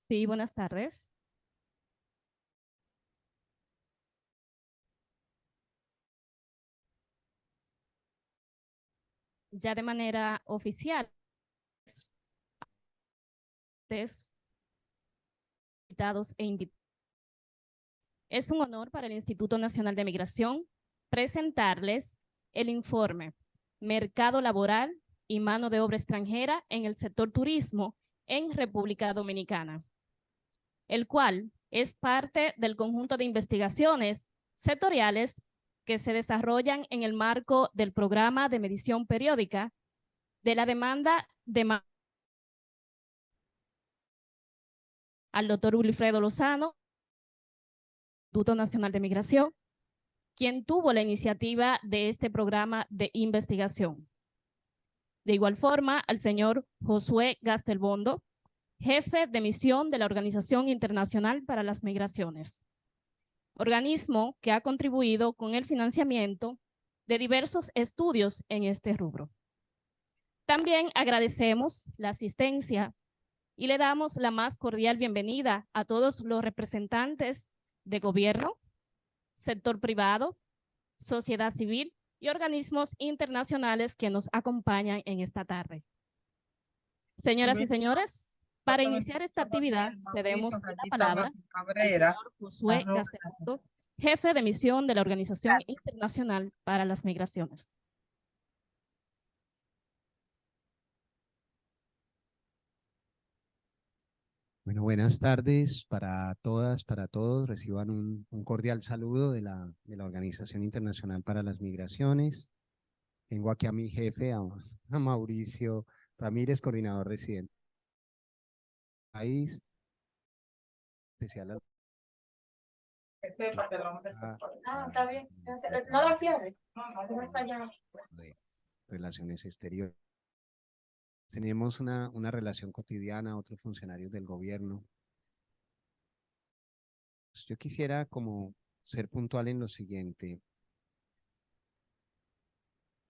Sí, buenas tardes. Ya de manera oficial, invitados e invitados. Es un honor para el Instituto Nacional de Migración presentarles el informe Mercado Laboral y Mano de Obra Extranjera en el sector turismo en República Dominicana, el cual es parte del conjunto de investigaciones sectoriales que se desarrollan en el marco del programa de medición periódica de la demanda de al doctor Wilfredo Lozano, Instituto Nacional de Migración, quien tuvo la iniciativa de este programa de investigación. De igual forma, al señor Josué Gastelbondo, jefe de misión de la Organización Internacional para las Migraciones, organismo que ha contribuido con el financiamiento de diversos estudios en este rubro. También agradecemos la asistencia y le damos la más cordial bienvenida a todos los representantes de gobierno, sector privado, sociedad civil y organismos internacionales que nos acompañan en esta tarde. Señoras y señores, para iniciar esta actividad cedemos la palabra al señor Josué Gastelbondo, jefe de misión de la Organización Internacional para las Migraciones. Bueno, buenas tardes para todas, para todos. Reciban un cordial saludo de la Organización Internacional para las Migraciones. Tengo aquí a mi jefe, a Mauricio Ramírez, coordinador residente del país. Especial a Está bien. No la cierre. de Relaciones Exteriores. Tenemos una relación cotidiana, otros funcionarios del gobierno. Yo quisiera como ser puntual en lo siguiente.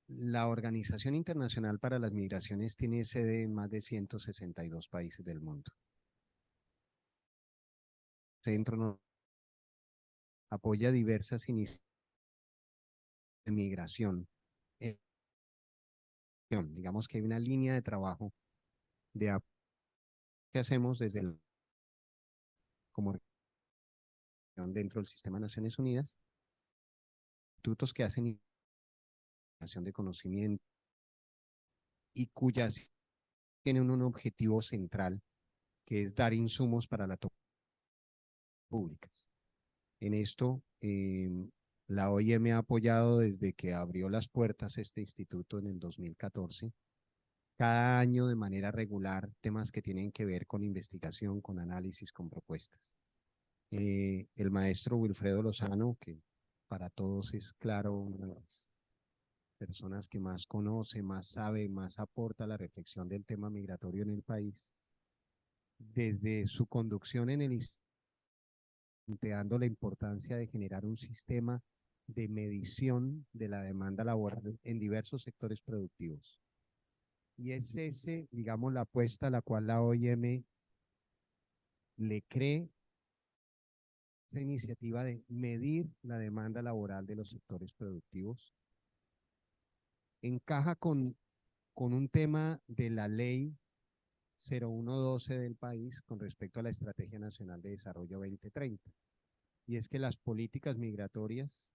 La Organización Internacional para las Migraciones tiene sede en más de 162 países del mundo. El centro apoya diversas iniciativas de migración. Digamos que hay una línea de trabajo de apoyo que hacemos desde como dentro del sistema de Naciones Unidas, institutos que hacen investigación de conocimiento y cuyas tienen un objetivo central que es dar insumos para la toma públicas. En esto, la OIM ha apoyado desde que abrió las puertas este instituto en el 2014, cada año de manera regular, temas que tienen que ver con investigación, con análisis, con propuestas. El maestro Wilfredo Lozano, que para todos es claro, una de las personas que más conoce, más sabe, más aporta a la reflexión del tema migratorio en el país, desde su conducción en el instituto, planteando la importancia de generar un sistema de medición de la demanda laboral en diversos sectores productivos. Y es ese, digamos, la apuesta a la cual la OIM le cree esa iniciativa de medir la demanda laboral de los sectores productivos. Encaja con un tema de la ley 0112 del país con respecto a la Estrategia Nacional de Desarrollo 2030. Y es que las políticas migratorias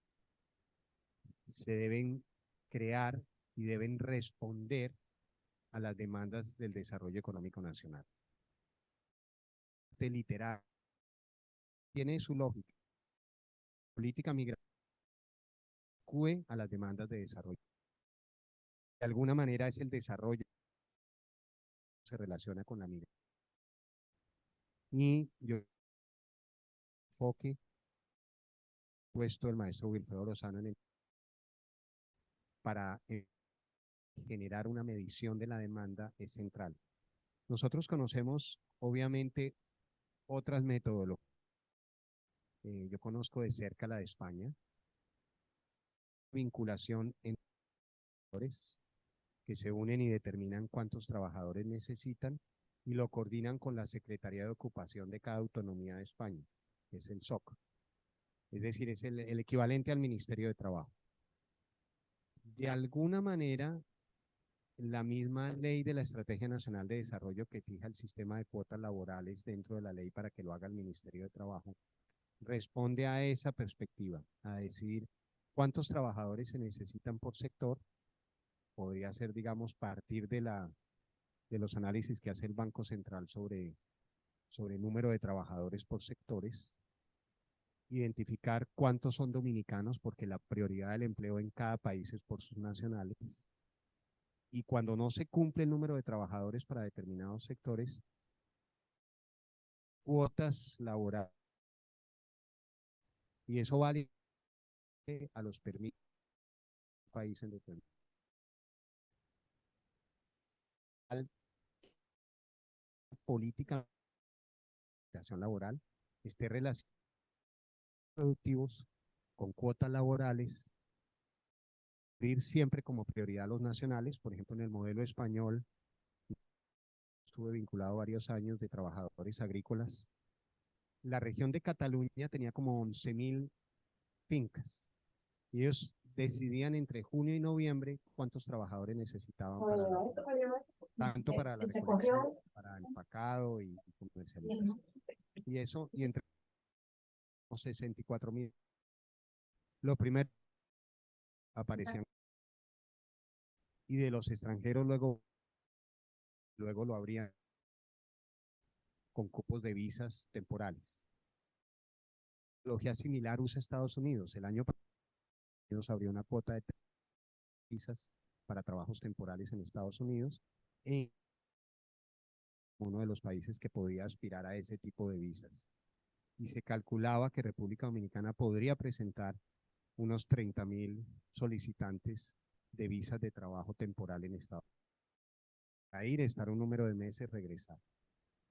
se deben crear y deben responder a las demandas del desarrollo económico nacional. Literal, tiene su lógica. Política migratoria acue a las demandas de desarrollo. De alguna manera es el desarrollo que se relaciona con la migración. Y yo enfoque puesto el maestro Wilfredo Lozano para generar una medición de la demanda es central. Nosotros conocemos, obviamente, otras metodologías. Yo conozco de cerca la de España, vinculación entre trabajadores que se unen y determinan cuántos trabajadores necesitan y lo coordinan con la Secretaría de Ocupación de cada autonomía de España, que es el SOC. Es decir, es el equivalente al Ministerio de Trabajo. De alguna manera, la misma ley de la Estrategia Nacional de Desarrollo que fija el sistema de cuotas laborales dentro de la ley para que lo haga el Ministerio de Trabajo, responde a esa perspectiva, a decir cuántos trabajadores se necesitan por sector. Podría ser, digamos, partir de los análisis que hace el Banco Central sobre el número de trabajadores por sectores, identificar cuántos son dominicanos, porque la prioridad del empleo en cada país es por sus nacionales, y cuando no se cumple el número de trabajadores para determinados sectores, cuotas laborales, y eso vale a los permisos del país en determinado. Política de migración laboral esté relacionada con productivos, con cuotas laborales, ir siempre como prioridad a los nacionales. Por ejemplo, en el modelo español, estuve vinculado varios años de trabajadores agrícolas. La región de Cataluña tenía como 11.000 fincas y ellos decidían entre junio y noviembre cuántos trabajadores necesitaban tanto para la recolección, para el empacado y comercialización. Y eso, y entre 64.000. Lo primero aparecían y de los extranjeros luego lo abrían con cupos de visas temporales. Tecnología similar usa Estados Unidos. El año pasado nos abrió una cuota de visas para trabajos temporales en Estados Unidos, en uno de los países que podía aspirar a ese tipo de visas. Y se calculaba que República Dominicana podría presentar unos 30.000 solicitantes de visas de trabajo temporal en Estados Unidos. A ir, estar un número de meses, regresar.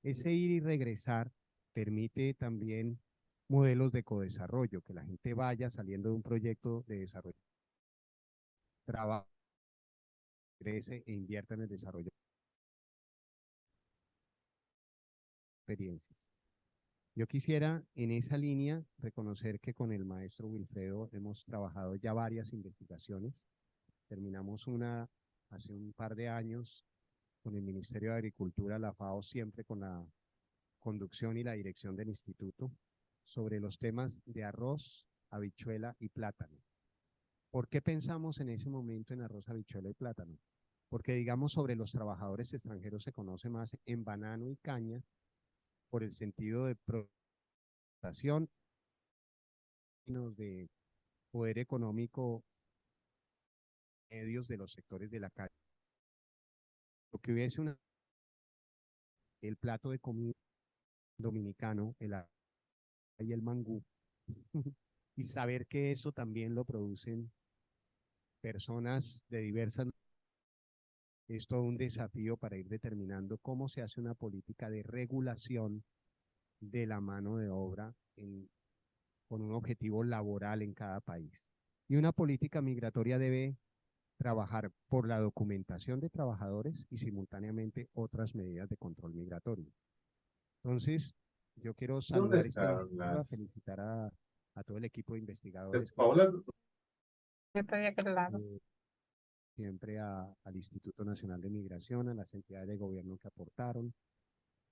Ese ir y regresar permite también modelos de codesarrollo, que la gente vaya saliendo de un proyecto de desarrollo, trabaja, crece e invierta en el desarrollo de experiencias. Yo quisiera en esa línea reconocer que con el maestro Wilfredo hemos trabajado ya varias investigaciones. Terminamos una hace un par de años con el Ministerio de Agricultura, la FAO, siempre con la conducción y la dirección del instituto, sobre los temas de arroz, habichuela y plátano. ¿Por qué pensamos en ese momento en arroz, habichuela y plátano? Porque, digamos, sobre los trabajadores extranjeros se conoce más en banano y caña por el sentido de explotación, de poder económico, medios de los sectores de la calle. Lo que hubiese el plato de comida dominicano, el arroz y el mangú, y saber que eso también lo producen personas de diversas. Es todo un desafío para ir determinando cómo se hace una política de regulación de la mano de obra con un objetivo laboral en cada país. Y una política migratoria debe trabajar por la documentación de trabajadores y simultáneamente otras medidas de control migratorio. Entonces, yo quiero saludar esta iniciativa, felicitar a todo el equipo de investigadores. Paola, Siempre al Instituto Nacional de Migración, a las entidades de gobierno que aportaron,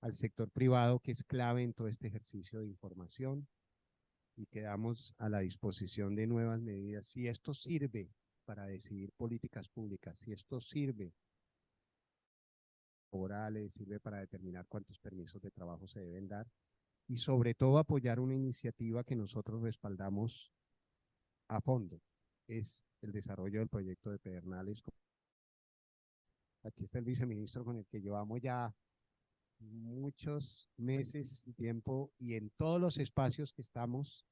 al sector privado que es clave en todo este ejercicio de información, y quedamos a la disposición de nuevas medidas. Si esto sirve para decidir políticas públicas, si esto sirve laborales, sirve para determinar cuántos permisos de trabajo se deben dar, y sobre todo apoyar una iniciativa que nosotros respaldamos a fondo, es el desarrollo del proyecto de Pedernales. Aquí está el viceministro con el que llevamos ya muchos meses y tiempo, y en todos los espacios que estamos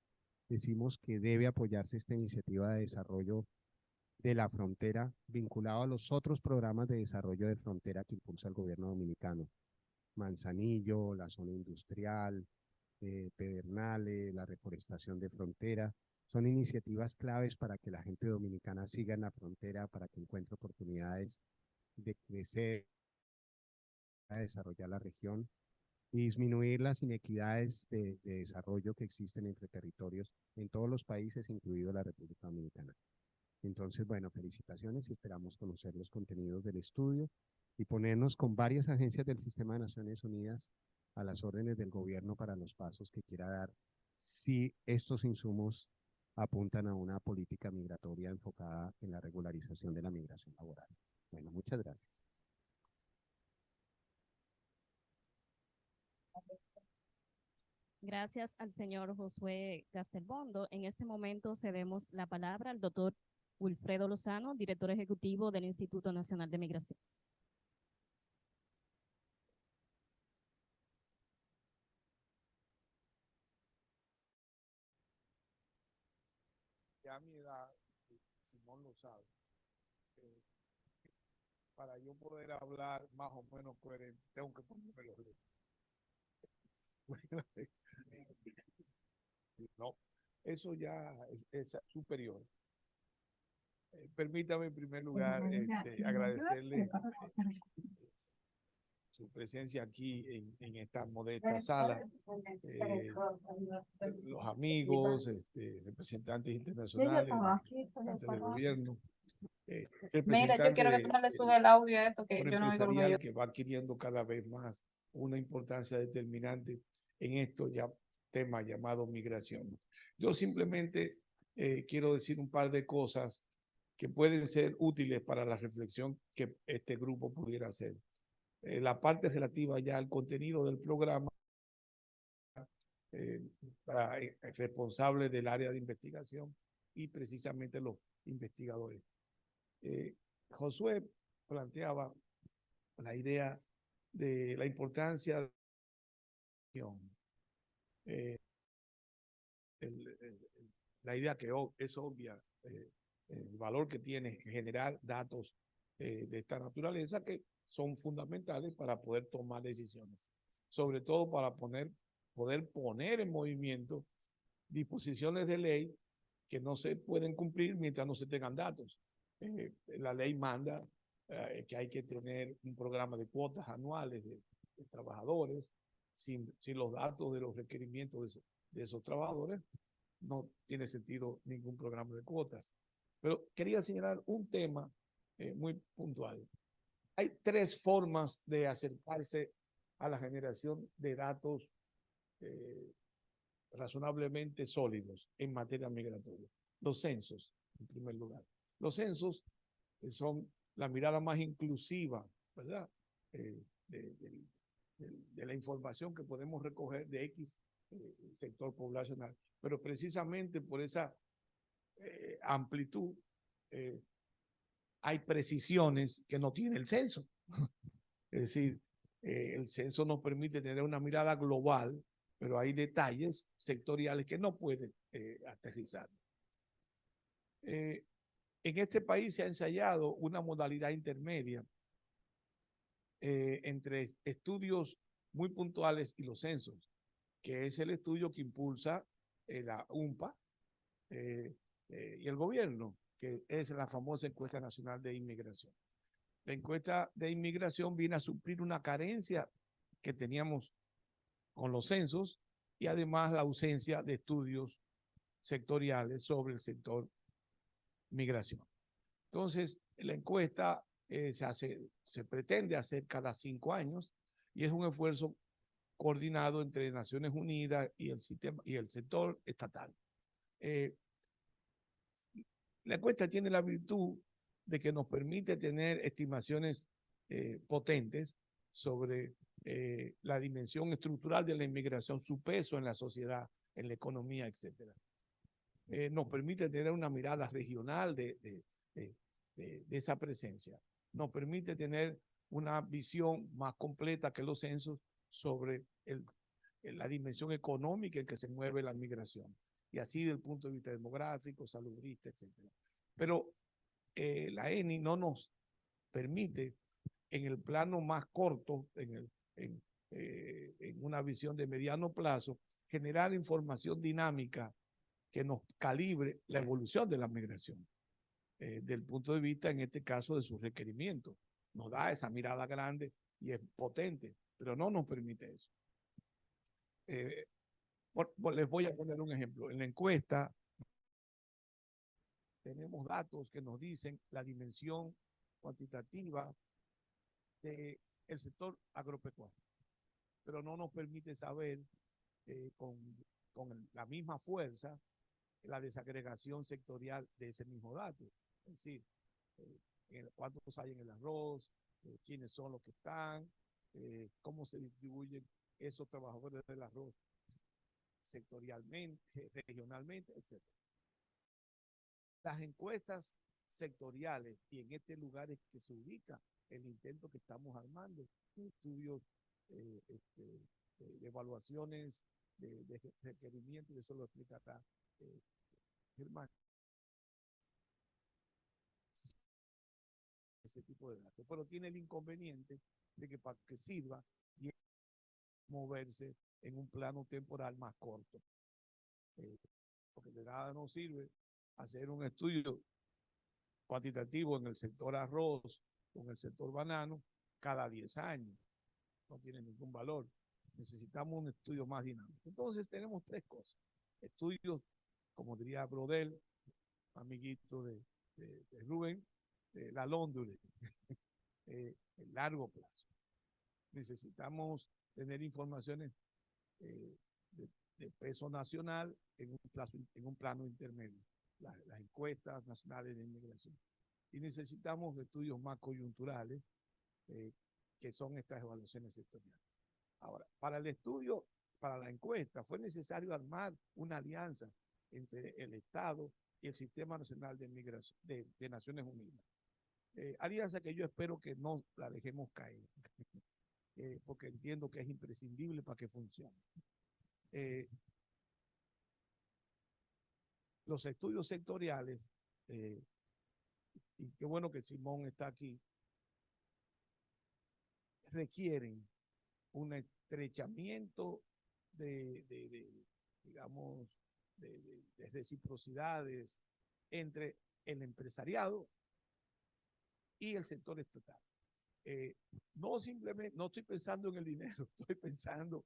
decimos que debe apoyarse esta iniciativa de desarrollo de la frontera vinculado a los otros programas de desarrollo de frontera que impulsa el gobierno dominicano. Manzanillo, la zona industrial, Pedernales, la reforestación de frontera. Son iniciativas claves para que la gente dominicana siga en la frontera, para que encuentre oportunidades de crecer, a desarrollar la región y disminuir las inequidades de desarrollo que existen entre territorios en todos los países, incluido la República Dominicana. Entonces, bueno, felicitaciones y esperamos conocer los contenidos del estudio y ponernos con varias agencias del Sistema de Naciones Unidas a las órdenes del gobierno para los pasos que quiera dar si estos insumos apuntan a una política migratoria enfocada en la regularización de la migración laboral. Bueno, muchas gracias. Gracias al señor Josué Castelbondo. En este momento cedemos la palabra al doctor Wilfredo Lozano, director ejecutivo del Instituto Nacional de Migración. Ya a mi edad, Simón lo sabe, para yo poder hablar más o menos coherente, tengo que ponerme los lentes. No, eso ya es superior. Permítame en primer lugar agradecerle su presencia aquí en esta modesta sala, los amigos, representantes internacionales, representantes del gobierno, Mira, yo quiero que tú no le subas el audio a esto, que yo no oigo lo que yo. que va adquiriendo cada vez más una importancia determinante en esto ya tema llamado migración. Yo simplemente quiero decir un par de cosas que pueden ser útiles para la reflexión que este grupo pudiera hacer. La parte relativa ya al contenido del programa, para responsable del área de investigación y precisamente los investigadores. Josué planteaba la idea de la importancia de la idea que es obvia, el valor que tiene generar datos de esta naturaleza que son fundamentales para poder tomar decisiones, sobre todo para poder poner en movimiento disposiciones de ley que no se pueden cumplir mientras no se tengan datos. La ley manda que hay que tener un programa de cuotas anuales de trabajadores. Sin los datos de los requerimientos de esos trabajadores, no tiene sentido ningún programa de cuotas. Pero quería señalar un tema muy puntual. Hay tres formas de acercarse a la generación de datos razonablemente sólidos en materia migratoria. Los censos, en primer lugar. Los censos son la mirada más inclusiva, ¿verdad? De la información que podemos recoger de X sector poblacional. Pero precisamente por esa amplitud hay precisiones que no tiene el censo. Es decir, el censo nos permite tener una mirada global, pero hay detalles sectoriales que no pueden aterrizar. En este país se ha ensayado una modalidad intermedia entre estudios muy puntuales y los censos, que es el estudio que impulsa la UNPA y el gobierno, que es la famosa Encuesta Nacional de Inmigración. La encuesta de inmigración viene a suplir una carencia que teníamos con los censos y además la ausencia de estudios sectoriales sobre el sector migración. Entonces, la encuesta se pretende hacer cada 5 años y es un esfuerzo coordinado entre Naciones Unidas y el sistema y el sector estatal. La encuesta tiene la virtud de que nos permite tener estimaciones potentes sobre la dimensión estructural de la inmigración, su peso en la sociedad, en la economía, etcétera. Nos permite tener una mirada regional de esa presencia. Nos permite tener una visión más completa que los censos sobre la dimensión económica en que se mueve la migración. Y así desde el punto de vista demográfico, salubrista, etcétera. Pero la ENI no nos permite en el plano más corto, en una visión de mediano plazo, generar información dinámica que nos calibre la evolución de la migración, del punto de vista, en este caso, de sus requerimientos. Nos da esa mirada grande y es potente, pero no nos permite eso. Les voy a poner un ejemplo. En la encuesta tenemos datos que nos dicen la dimensión cuantitativa del sector agropecuario, pero no nos permite saber con la misma fuerza la desagregación sectorial de ese mismo dato. Es decir, cuántos hay en el arroz, quiénes son los que están, cómo se distribuyen esos trabajadores del arroz sectorialmente, regionalmente, etc. Las encuestas sectoriales, y en este lugar es que se ubica el intento que estamos armando, estudios, de evaluaciones de requerimientos, y eso lo explica acá Germán. Ese tipo de datos, pero tiene el inconveniente de que para que sirva tiene que moverse en un plano temporal más corto, porque de nada nos sirve hacer un estudio cuantitativo en el sector arroz o en el sector banano cada 10 años, no tiene ningún valor. Necesitamos un estudio más dinámico. Entonces tenemos tres cosas: estudios, como diría Brodel, amiguito de Rubén, la lóndule, el largo plazo. Necesitamos tener informaciones de peso nacional en un plano intermedio, las encuestas nacionales de inmigración. Y necesitamos estudios más coyunturales, que son estas evaluaciones sectoriales. Ahora, para el estudio, para la encuesta, fue necesario armar una alianza entre el Estado y el Sistema Nacional de Migración de Naciones Unidas. Alianza que yo espero que no la dejemos caer, porque entiendo que es imprescindible para que funcione. Los estudios sectoriales, y qué bueno que Simón está aquí, requieren un estrechamiento digamos, de reciprocidades entre el empresariado y el sector estatal. No estoy pensando en el dinero, estoy pensando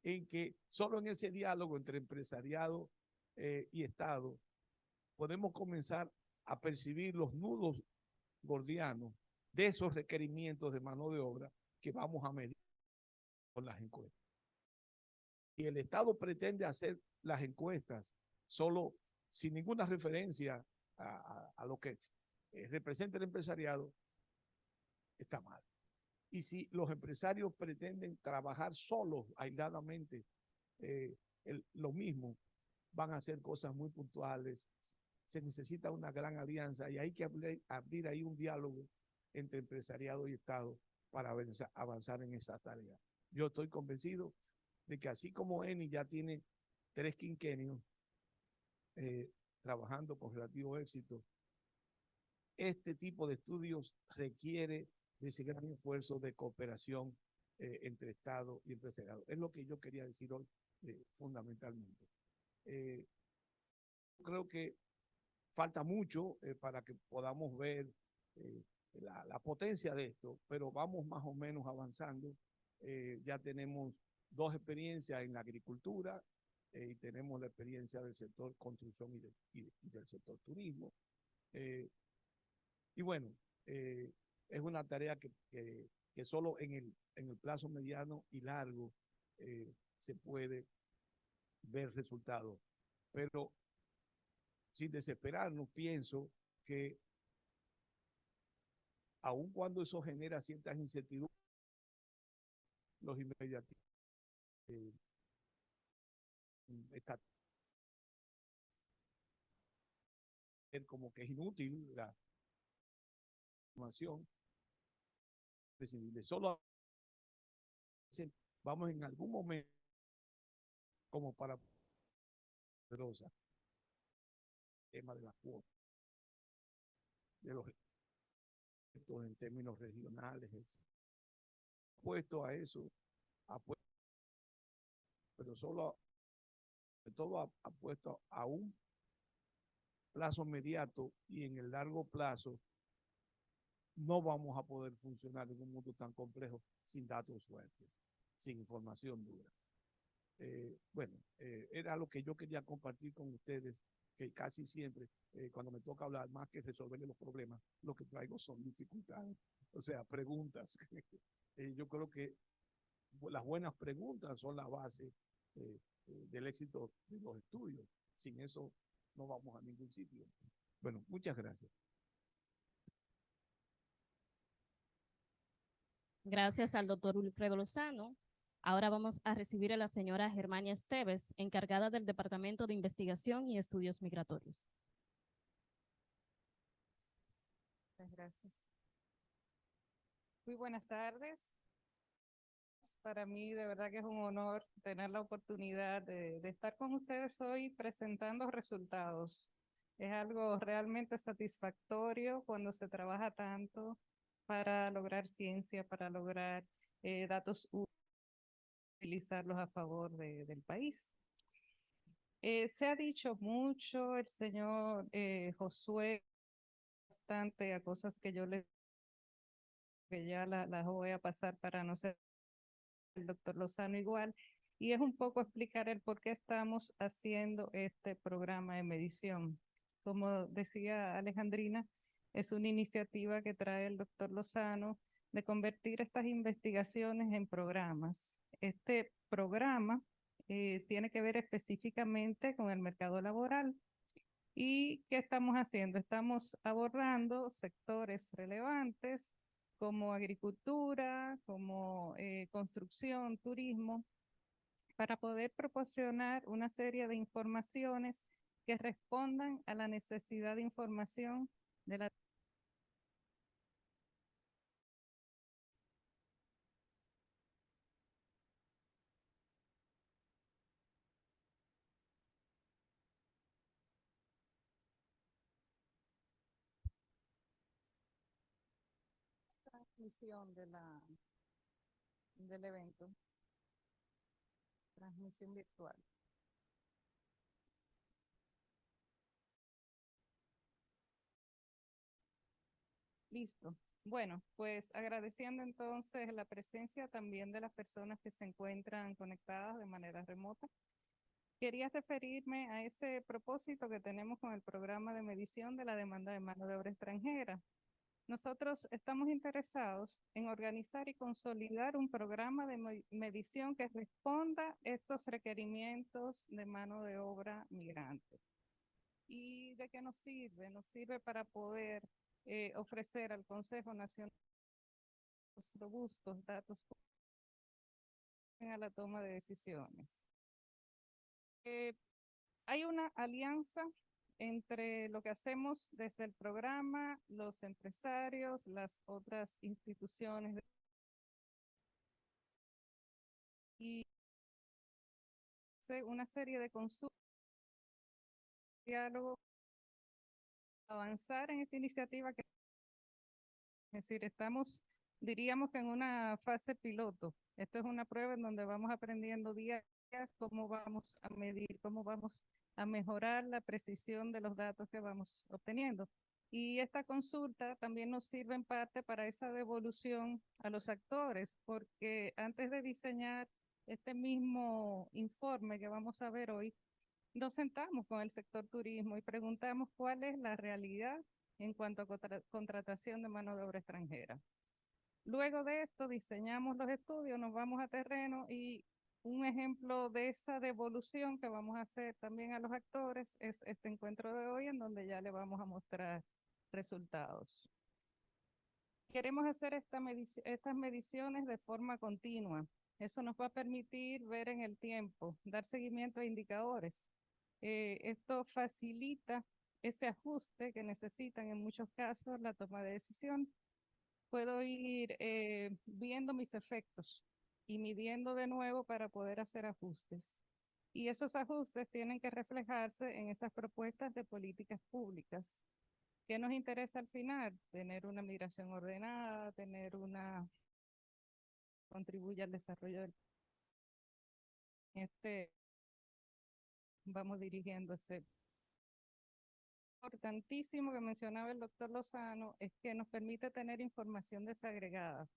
en que solo en ese diálogo entre empresariado y Estado podemos comenzar a percibir los nudos gordianos de esos requerimientos de mano de obra que vamos a medir con las encuestas. Y el Estado pretende hacer las encuestas solo sin ninguna referencia a lo que representa el empresariado, está mal. Y si los empresarios pretenden trabajar solos, aisladamente, lo mismo, van a hacer cosas muy puntuales. Se necesita una gran alianza y hay que abrir ahí un diálogo entre empresariado y Estado para avanzar en esa tarea. Yo estoy convencido de que así como ENI ya tiene 3 quinquenios trabajando con relativo éxito, este tipo de estudios requiere de ese gran esfuerzo de cooperación entre Estado y empresariado. Es lo que yo quería decir hoy fundamentalmente. Creo que falta mucho para que podamos ver la potencia de esto, pero vamos más o menos avanzando. Ya tenemos 2 experiencias en la agricultura y tenemos la experiencia del sector construcción y del sector turismo. Y bueno, es una tarea que solo en el plazo mediano y largo se puede ver resultados. Pero sin desesperarnos, pienso que aun cuando eso genera ciertas incertidumbres, los inmediatos como que es inútil la información recibible. Solo vamos en algún momento como para poderosa tema de las cuotas, de los efectos en términos regionales, etc. Puesto a eso, pero solo todo apuesto a un plazo inmediato, y en el largo plazo no vamos a poder funcionar en un mundo tan complejo sin datos fuertes, sin información dura. Bueno, era lo que yo quería compartir con ustedes, que casi siempre cuando me toca hablar, más que resolver los problemas, lo que traigo son dificultades, o sea, preguntas. Yo creo que las buenas preguntas son la base del éxito de los estudios. Sin eso no vamos a ningún sitio. Bueno, muchas gracias. Gracias al doctor Wilfredo Lozano. Ahora vamos a recibir a la señora Germania Esteves, encargada del Departamento de Investigación y Estudios Migratorios. Muchas gracias. Muy buenas tardes. Para mí de verdad que es un honor tener la oportunidad de estar con ustedes hoy presentando resultados. Es algo realmente satisfactorio cuando se trabaja tanto para lograr ciencia, para lograr datos útiles, utilizarlos a favor del país. Se ha dicho mucho, el señor Josué, bastante a cosas que yo les que ya las voy a pasar para no ser el doctor Lozano igual, y es un poco explicar el por qué estamos haciendo este programa de medición. Como decía Alejandrina, es una iniciativa que trae el doctor Lozano de convertir estas investigaciones en programas. Este programa tiene que ver específicamente con el mercado laboral. ¿Y qué estamos haciendo? Estamos abordando sectores relevantes como agricultura, como construcción, turismo, para poder proporcionar una serie de informaciones que respondan a la necesidad de información de la transmisión del evento, transmisión virtual. Listo. Bueno, pues agradeciendo entonces la presencia también de las personas que se encuentran conectadas de manera remota. Quería referirme a ese propósito que tenemos con el programa de medición de la demanda de mano de obra extranjera. Nosotros estamos interesados en organizar y consolidar un programa de medición que responda a estos requerimientos de mano de obra migrante. ¿Y de qué nos sirve? Nos sirve para poder ofrecer al Consejo Nacional robustos datos a la toma de decisiones. Hay una alianza entre lo que hacemos desde el programa, los empresarios, las otras instituciones y una serie de consultas, diálogo, avanzar en esta iniciativa que es decir, diríamos que en una fase piloto. Esto es una prueba en donde vamos aprendiendo día a día cómo vamos a medir, cómo vamos a mejorar la precisión de los datos que vamos obteniendo. Y esta consulta también nos sirve en parte para esa devolución a los actores, porque antes de diseñar este mismo informe que vamos a ver hoy, nos sentamos con el sector turismo y preguntamos cuál es la realidad en cuanto a contratación de mano de obra extranjera. Luego de esto diseñamos los estudios, nos vamos a terreno y un ejemplo de esa devolución que vamos a hacer también a los actores es este encuentro de hoy en donde ya le vamos a mostrar resultados. Queremos hacer estas mediciones de forma continua. Eso nos va a permitir ver en el tiempo, dar seguimiento a indicadores. Esto facilita ese ajuste que necesitan en muchos casos la toma de decisión. Puedo ir viendo mis efectos y midiendo de nuevo para poder hacer ajustes. Y esos ajustes tienen que reflejarse en esas propuestas de políticas públicas. ¿Qué nos interesa al final? Tener una migración ordenada, tener una contribuye al desarrollo del vamos dirigiéndose. Importantísimo que mencionaba el doctor Lozano es que nos permite tener información desagregada.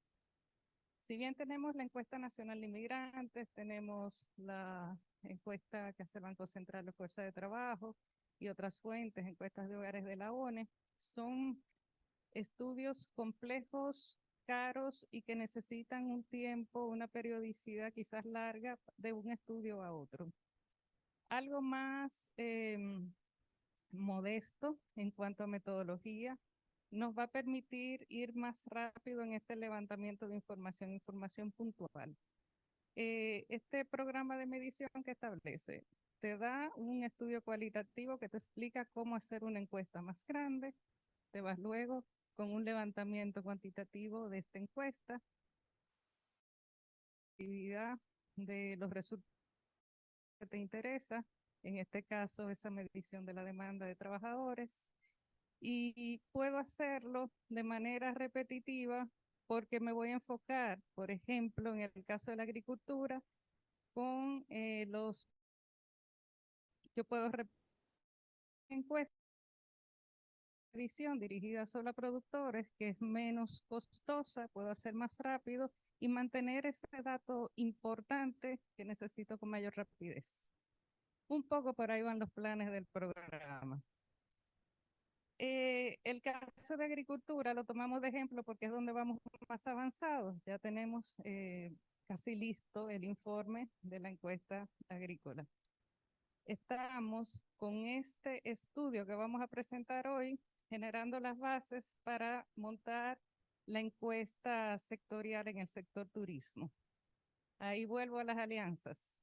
Si bien tenemos la encuesta nacional de inmigrantes, tenemos la encuesta que hace el Banco Central de Fuerza de Trabajo y otras fuentes, encuestas de hogares de la ONE, son estudios complejos, caros y que necesitan un tiempo, una periodicidad quizás larga de un estudio a otro. Algo más modesto en cuanto a metodología nos va a permitir ir más rápido en este levantamiento de información puntual. Este programa de medición que establece te da un estudio cualitativo que te explica cómo hacer una encuesta más grande, te vas luego con un levantamiento cuantitativo de esta encuesta, actividad de los resultados que te interesa, en este caso esa medición de la demanda de trabajadores, y puedo hacerlo de manera repetitiva porque me voy a enfocar, por ejemplo, en el caso de la agricultura, con yo puedo repetir encuestas edición dirigida solo a productores, que es menos costosa, puedo hacer más rápido y mantener ese dato importante que necesito con mayor rapidez. Un poco por ahí van los planes del programa. El caso de agricultura lo tomamos de ejemplo porque es donde vamos más avanzados. Ya tenemos casi listo el informe de la encuesta agrícola. Estamos con este estudio que vamos a presentar hoy, generando las bases para montar la encuesta sectorial en el sector turismo. Ahí vuelvo a las alianzas.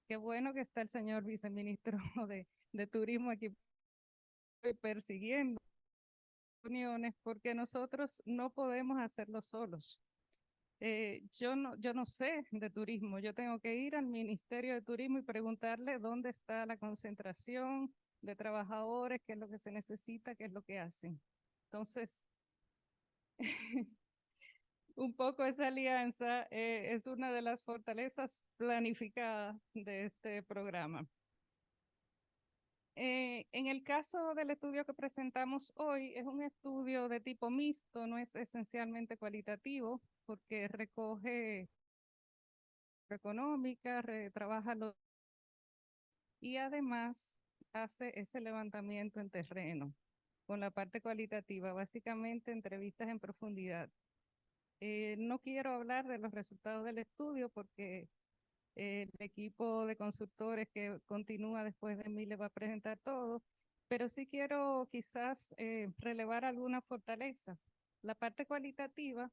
Qué bueno que está el señor viceministro de Turismo aquí persiguiendo uniones, porque nosotros no podemos hacerlo solos. Yo no sé de turismo, yo tengo que ir al Ministerio de Turismo y preguntarle dónde está la concentración de trabajadores, qué es lo que se necesita, qué es lo que hacen. Entonces, un poco esa alianza es una de las fortalezas planificadas de este programa. En el caso del estudio que presentamos hoy, es un estudio de tipo mixto, no es esencialmente cualitativo, porque recoge económica, trabaja y además hace ese levantamiento en terreno, con la parte cualitativa, básicamente entrevistas en profundidad. No quiero hablar de los resultados del estudio porque el equipo de consultores que continúa después de mí le va a presentar todo, pero sí quiero quizás relevar alguna fortaleza. La parte cualitativa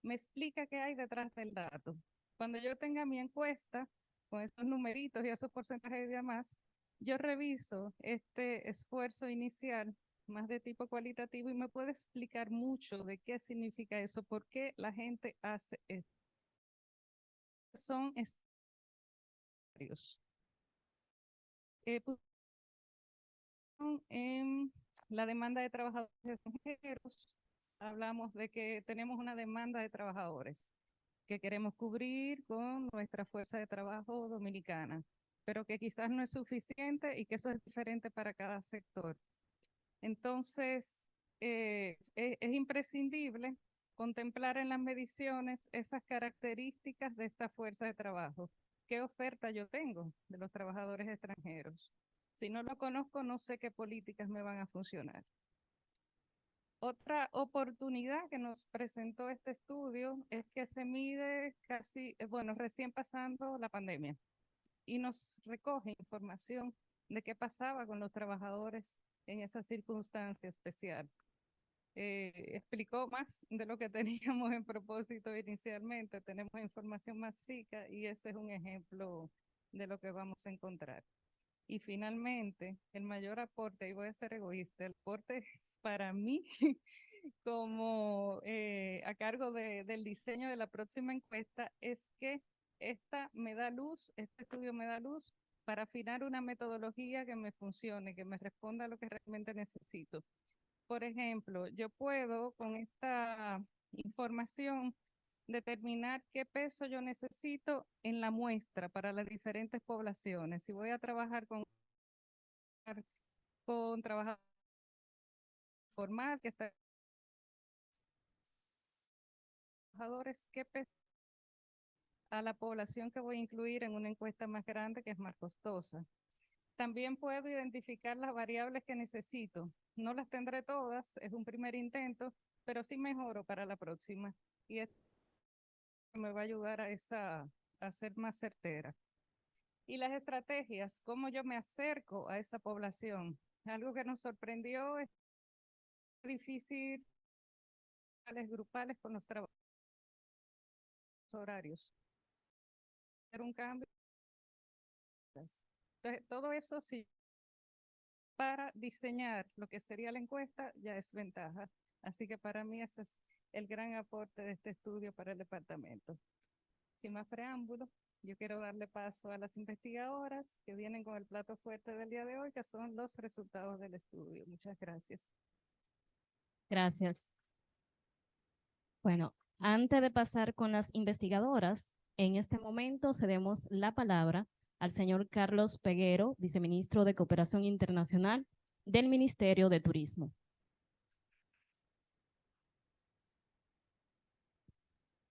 me explica qué hay detrás del dato. Cuando yo tenga mi encuesta con esos numeritos y esos porcentajes y demás, yo reviso este esfuerzo inicial más de tipo cualitativo y me puede explicar mucho de qué significa eso, por qué la gente hace esto. Son en la demanda de trabajadores extranjeros, hablamos de que tenemos una demanda de trabajadores que queremos cubrir con nuestra fuerza de trabajo dominicana, pero que quizás no es suficiente y que eso es diferente para cada sector. Entonces, es imprescindible contemplar en las mediciones esas características de esta fuerza de trabajo. ¿Qué oferta yo tengo de los trabajadores extranjeros? Si no lo conozco, no sé qué políticas me van a funcionar. Otra oportunidad que nos presentó este estudio es que se mide casi, bueno, recién pasando la pandemia y nos recoge información de qué pasaba con los trabajadores en esa circunstancia especial. explicó más de lo que teníamos en propósito inicialmente. Tenemos información más rica y ese es un ejemplo de lo que vamos a encontrar. Y finalmente, el mayor aporte, y voy a ser egoísta, el aporte para mí como a cargo del diseño de la próxima encuesta es que esta me da luz, este estudio me da luz para afinar una metodología que me funcione, que me responda a lo que realmente necesito. Por ejemplo, yo puedo con esta información determinar qué peso yo necesito en la muestra para las diferentes poblaciones. Si voy a trabajar con trabajadores formal, que está trabajadores, qué peso a la población que voy a incluir en una encuesta más grande que es más costosa. También puedo identificar las variables que necesito. No las tendré todas, es un primer intento, pero sí mejoro para la próxima. Y esto me va a ayudar a ser más certera. Y las estrategias, cómo yo me acerco a esa población. Algo que nos sorprendió es difícil grupales con los trabajos horarios. Hacer un cambio. Entonces, todo eso sí, para diseñar lo que sería la encuesta ya es ventaja. Así que para mí ese es el gran aporte de este estudio para el departamento. Sin más preámbulos, yo quiero darle paso a las investigadoras que vienen con el plato fuerte del día de hoy, que son los resultados del estudio. Muchas gracias. Gracias. Bueno, antes de pasar con las investigadoras, en este momento cedemos la palabra al señor Carlos Peguero, viceministro de Cooperación Internacional del Ministerio de Turismo.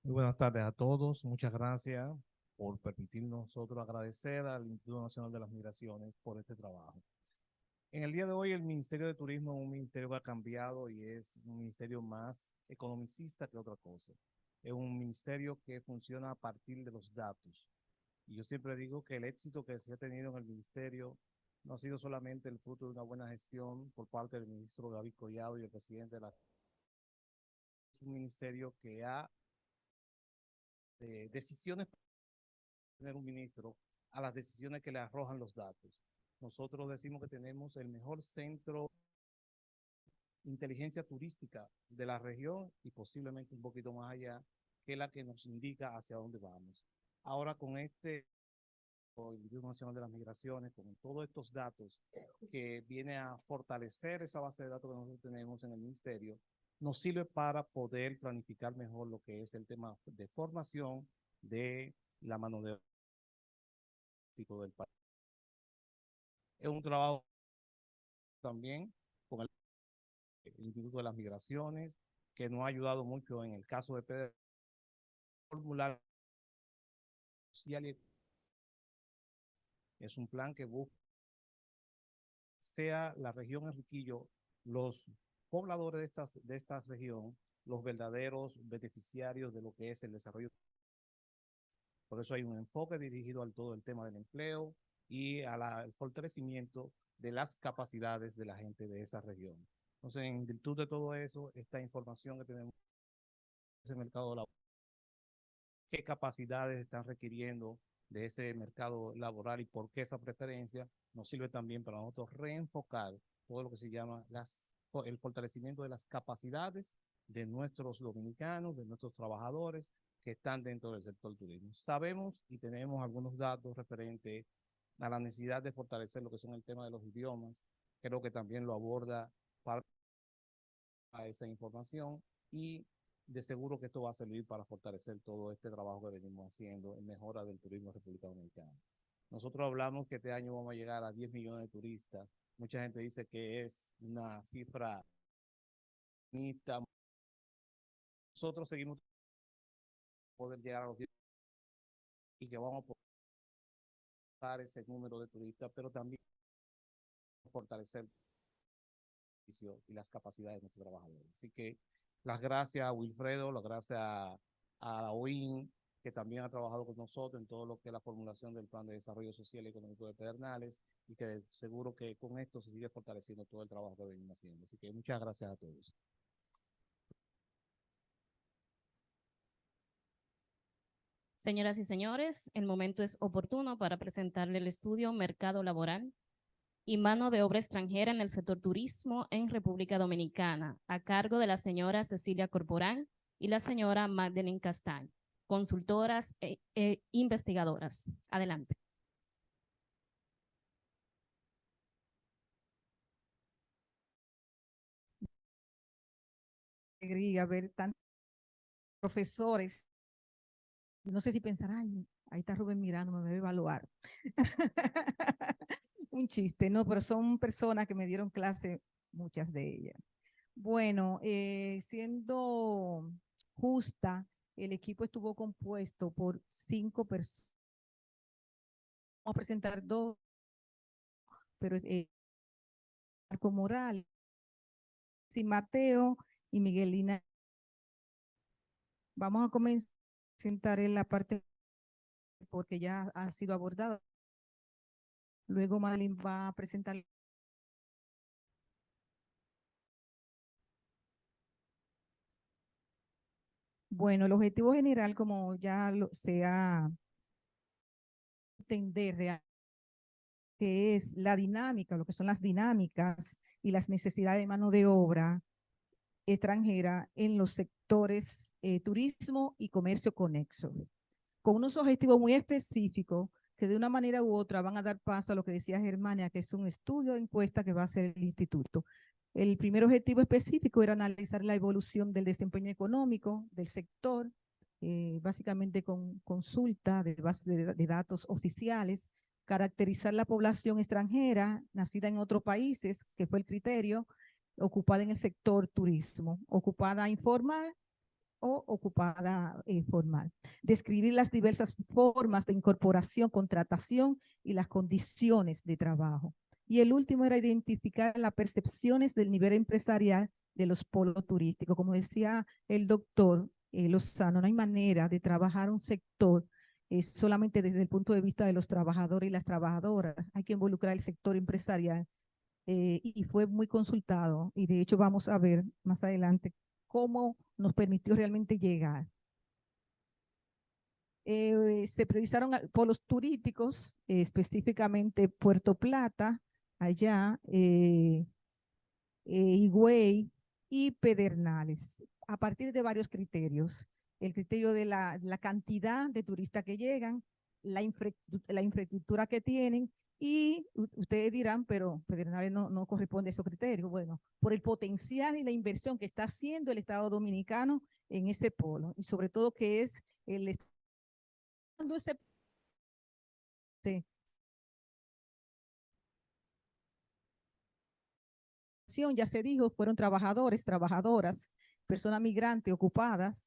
Muy buenas tardes a todos. Muchas gracias por permitirnos nosotros agradecer al Instituto Nacional de las Migraciones por este trabajo. En el día de hoy el Ministerio de Turismo es un ministerio que ha cambiado y es un ministerio más economicista que otra cosa. Es un ministerio que funciona a partir de los datos. Y yo siempre digo que el éxito que se ha tenido en el ministerio no ha sido solamente el fruto de una buena gestión por parte del ministro David Collado y el presidente de la... Es un ministerio que ha decisiones tener un ministro a las decisiones que le arrojan los datos. Nosotros decimos que tenemos el mejor centro de inteligencia turística de la región y posiblemente un poquito más allá, que es la que nos indica hacia dónde vamos. Ahora con el Instituto Nacional de las Migraciones, con todos estos datos que viene a fortalecer esa base de datos que nosotros tenemos en el ministerio, nos sirve para poder planificar mejor lo que es el tema de formación de la mano de obra del país. Es un trabajo también con el Instituto de las Migraciones, que nos ha ayudado mucho en el caso de PDR, formular social. Es un plan que busca sea la región Enriquillo, los pobladores de esta región, los verdaderos beneficiarios de lo que es el desarrollo. Por eso hay un enfoque dirigido al todo el tema del empleo y al fortalecimiento de las capacidades de la gente de esa región. Entonces, en virtud de todo eso, esta información que tenemos en el mercado laboral, qué capacidades están requiriendo de ese mercado laboral y por qué esa preferencia, nos sirve también para nosotros reenfocar todo lo que se llama el fortalecimiento de las capacidades de nuestros dominicanos, de nuestros trabajadores que están dentro del sector turismo. Sabemos y tenemos algunos datos referentes a la necesidad de fortalecer lo que son el tema de los idiomas. Creo que también lo aborda para esa información y de seguro que esto va a servir para fortalecer todo este trabajo que venimos haciendo en mejora del turismo en República Dominicana. Nosotros hablamos que este año vamos a llegar a 10 millones de turistas. Mucha gente dice que es una cifra bonita. Nosotros seguimos poder llegar a los 10 y que vamos a poder dar ese número de turistas, pero también fortalecer y las capacidades de nuestros trabajadores. Así que las gracias a Wilfredo, las gracias a OIN, que también ha trabajado con nosotros en todo lo que es la formulación del Plan de Desarrollo Social y Económico de Pedernales, y que seguro que con esto se sigue fortaleciendo todo el trabajo que venimos haciendo. Así que muchas gracias a todos. Señoras y señores, el momento es oportuno para presentarle el estudio Mercado Laboral y Mano de Obra Extranjera en el sector turismo en República Dominicana, a cargo de la señora Cecilia Corporán y la señora Magdalene Castañ, consultoras e investigadoras. Adelante. Alegría ver tantos profesores. No sé si pensar, ay, ahí está Rubén mirando, me va a evaluar. Un chiste, no, pero son personas que me dieron clase, muchas de ellas. Bueno, siendo justa, el equipo estuvo compuesto por 5 personas. Vamos a presentar 2, pero Marco Morales, Mateo y Miguelina. Vamos a comenzar a presentar en la parte porque ya han sido abordadas. Luego Madeline va a presentar. Bueno, el objetivo general, como ya se ha entender real, que es la dinámica, lo que son las dinámicas y las necesidades de mano de obra extranjera en los sectores turismo y comercio conexo, con unos objetivos muy específicos que de una manera u otra van a dar paso a lo que decía Germania, que es un estudio de encuesta que va a hacer el instituto. El primer objetivo específico era analizar la evolución del desempeño económico del sector, básicamente con consulta de bases de datos oficiales, caracterizar la población extranjera nacida en otros países, que fue el criterio, ocupada en el sector turismo, ocupada informal o ocupada formal. Describir las diversas formas de incorporación, contratación y las condiciones de trabajo. Y el último era identificar las percepciones del nivel empresarial de los polos turísticos. Como decía el doctor Lozano, no hay manera de trabajar un sector solamente desde el punto de vista de los trabajadores y las trabajadoras. Hay que involucrar el sector empresarial y fue muy consultado. Y de hecho vamos a ver más adelante cómo nos permitió realmente llegar. Se priorizaron polos turísticos, específicamente Puerto Plata, allá, Higüey y Pedernales, a partir de varios criterios. El criterio de la cantidad de turistas que llegan, la infraestructura que tienen, y ustedes dirán, pero Pedernales no corresponde a esos criterios. Bueno, por el potencial y la inversión que está haciendo el Estado Dominicano en ese polo, y sobre todo que es el ese sí. Ya se dijo, fueron trabajadores, trabajadoras, personas migrantes ocupadas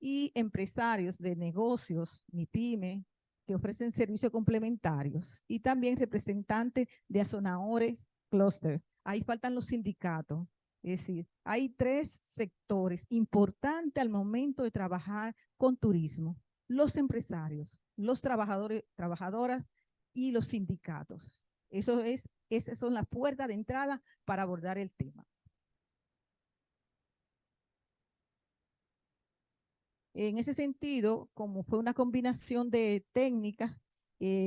y empresarios de negocios, MIPYME, que ofrecen servicios complementarios, y también representantes de Azonaore Cluster. Ahí faltan los sindicatos. Es decir, hay 3 sectores importantes al momento de trabajar con turismo: los empresarios, los trabajadores, trabajadoras y los sindicatos. Esas son las puertas de entrada para abordar el tema. En ese sentido, como fue una combinación de técnicas,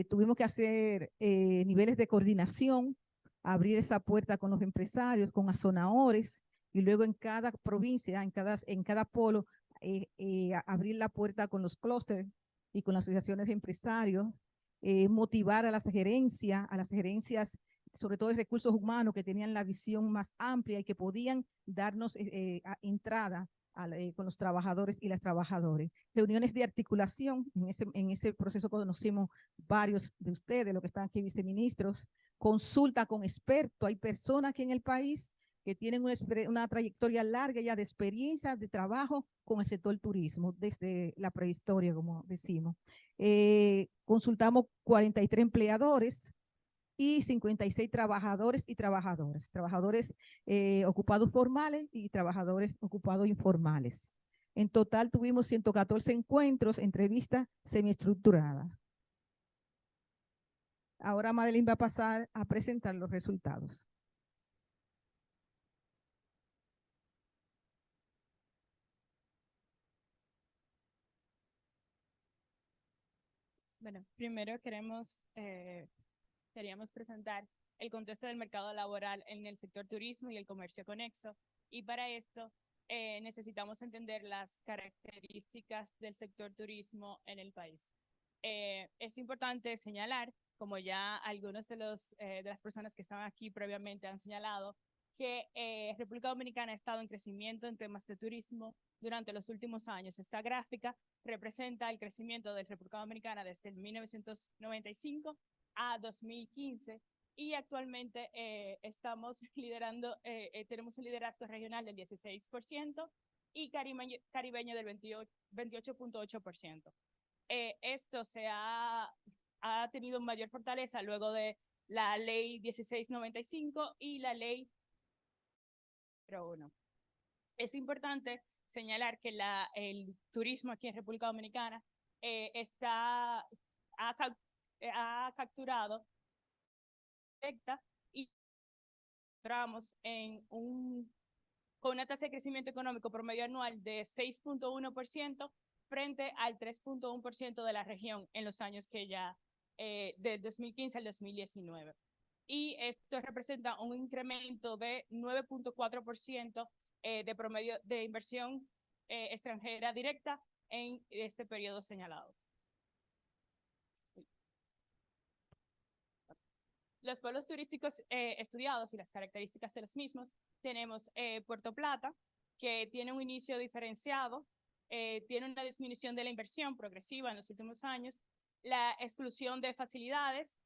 tuvimos que hacer niveles de coordinación, abrir esa puerta con los empresarios, con azonaores, y luego en cada provincia, en cada polo, abrir la puerta con los clústeres y con las asociaciones de empresarios, motivar a las gerencias, sobre todo de recursos humanos, que tenían la visión más amplia y que podían darnos entrada con los trabajadores y las trabajadoras. Reuniones de articulación, en ese proceso conocimos varios de ustedes, los que están aquí viceministros, consulta con expertos. Hay personas aquí en el país que tienen una trayectoria larga ya de experiencia de trabajo con el sector turismo, desde la prehistoria, como decimos. Consultamos 43 empleadores y 56 trabajadores y trabajadoras, trabajadores ocupados formales y trabajadores ocupados informales. En total tuvimos 114 encuentros, entrevistas semiestructuradas. Ahora Madeline va a pasar a presentar los resultados. Bueno, primero queríamos presentar el contexto del mercado laboral en el sector turismo y el comercio conexo. Y para esto necesitamos entender las características del sector turismo en el país. Es importante señalar, como ya algunos de las personas que estaban aquí previamente han señalado, que República Dominicana ha estado en crecimiento en temas de turismo durante los últimos años. Esta gráfica representa el crecimiento de República Dominicana desde el 1995 a 2015 y actualmente estamos liderando, tenemos un liderazgo regional del 16% y caribeño del 28.8%. Esto ha tenido mayor fortaleza luego de la ley 1695 y la ley 01. Es importante señalar que el turismo aquí en República Dominicana ha capturado directa y encontramos con una tasa de crecimiento económico promedio anual de 6.1% frente al 3.1% de la región en los años que ya del 2015 al 2019. Y esto representa un incremento de 9.4% de promedio de inversión extranjera directa en este periodo señalado. Los pueblos turísticos estudiados y las características de los mismos, tenemos Puerto Plata, que tiene un inicio diferenciado, tiene una disminución de la inversión progresiva en los últimos años, la exclusión de facilidades,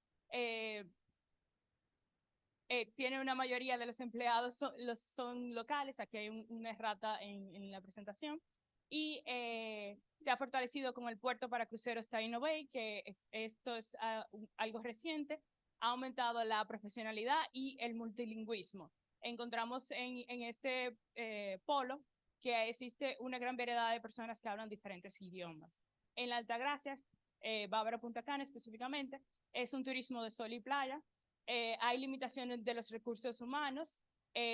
tiene una mayoría de los empleados son locales, aquí hay una errata en la presentación, y se ha fortalecido con el puerto para cruceros Taino Bay, que esto es algo reciente, ha aumentado la profesionalidad y el multilingüismo. Encontramos en este polo que existe una gran variedad de personas que hablan diferentes idiomas. En la Altagracia, Bávaro Punta Cana específicamente, es un turismo de sol y playa. Hay limitaciones de los recursos humanos,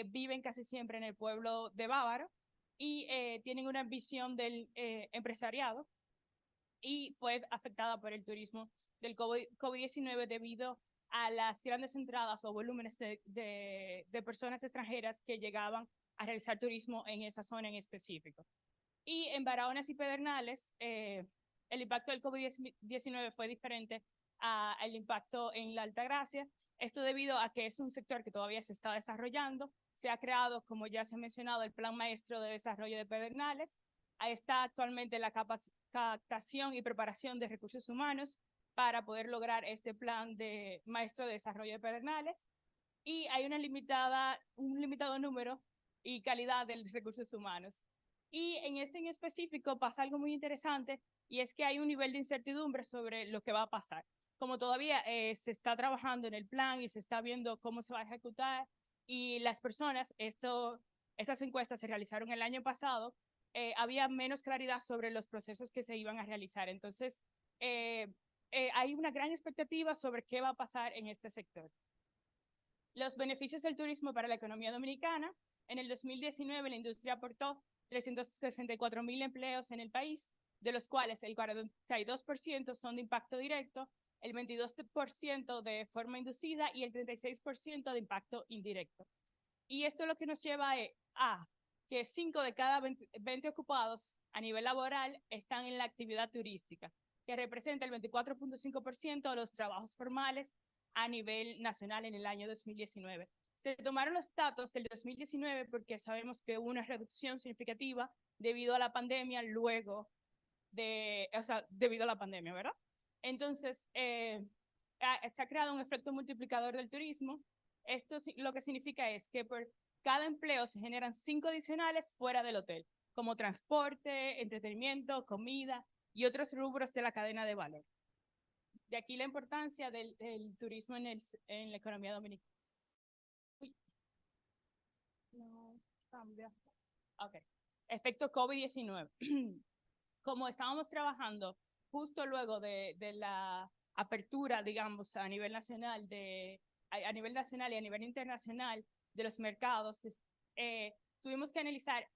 viven casi siempre en el pueblo de Bávaro y tienen una visión del empresariado y fue afectada por el turismo del COVID-19 debido a las grandes entradas o volúmenes de personas extranjeras que llegaban a realizar turismo en esa zona en específico. Y en Barahona y Pedernales, el impacto del COVID-19 fue diferente al impacto en la Altagracia. Esto debido a que es un sector que todavía se está desarrollando. Se ha creado, como ya se ha mencionado, el Plan Maestro de Desarrollo de Pedernales. Ahí está actualmente la captación y preparación de recursos humanos para poder lograr este Plan de Maestro de Desarrollo de Pedernales. Y hay un limitado número y calidad de recursos humanos. Y en este en específico pasa algo muy interesante y es que hay un nivel de incertidumbre sobre lo que va a pasar. Como todavía se está trabajando en el plan y se está viendo cómo se va a ejecutar y las personas, estas encuestas se realizaron el año pasado, había menos claridad sobre los procesos que se iban a realizar. Entonces, hay una gran expectativa sobre qué va a pasar en este sector. Los beneficios del turismo para la economía dominicana. En el 2019, la industria aportó 364,000 empleos en el país, de los cuales el 42% son de impacto directo, el 22% de forma inducida y el 36% de impacto indirecto. Y esto lo que nos lleva a que 5 de cada 20 ocupados a nivel laboral están en la actividad turística, que representa el 24.5% de los trabajos formales a nivel nacional en el año 2019. Se tomaron los datos del 2019 porque sabemos que hubo una reducción significativa debido a la pandemia, debido a la pandemia, ¿verdad? Entonces, se ha creado un efecto multiplicador del turismo. Esto lo que significa es que por cada empleo se generan 5 adicionales fuera del hotel, como transporte, entretenimiento, comida y otros rubros de la cadena de valor. De aquí la importancia del turismo en la economía dominicana. Uy. No, cambia. Ok. Efecto COVID-19. Como estábamos trabajando justo luego de la apertura, digamos, a nivel nacional y a nivel internacional de los mercados, tuvimos que analizar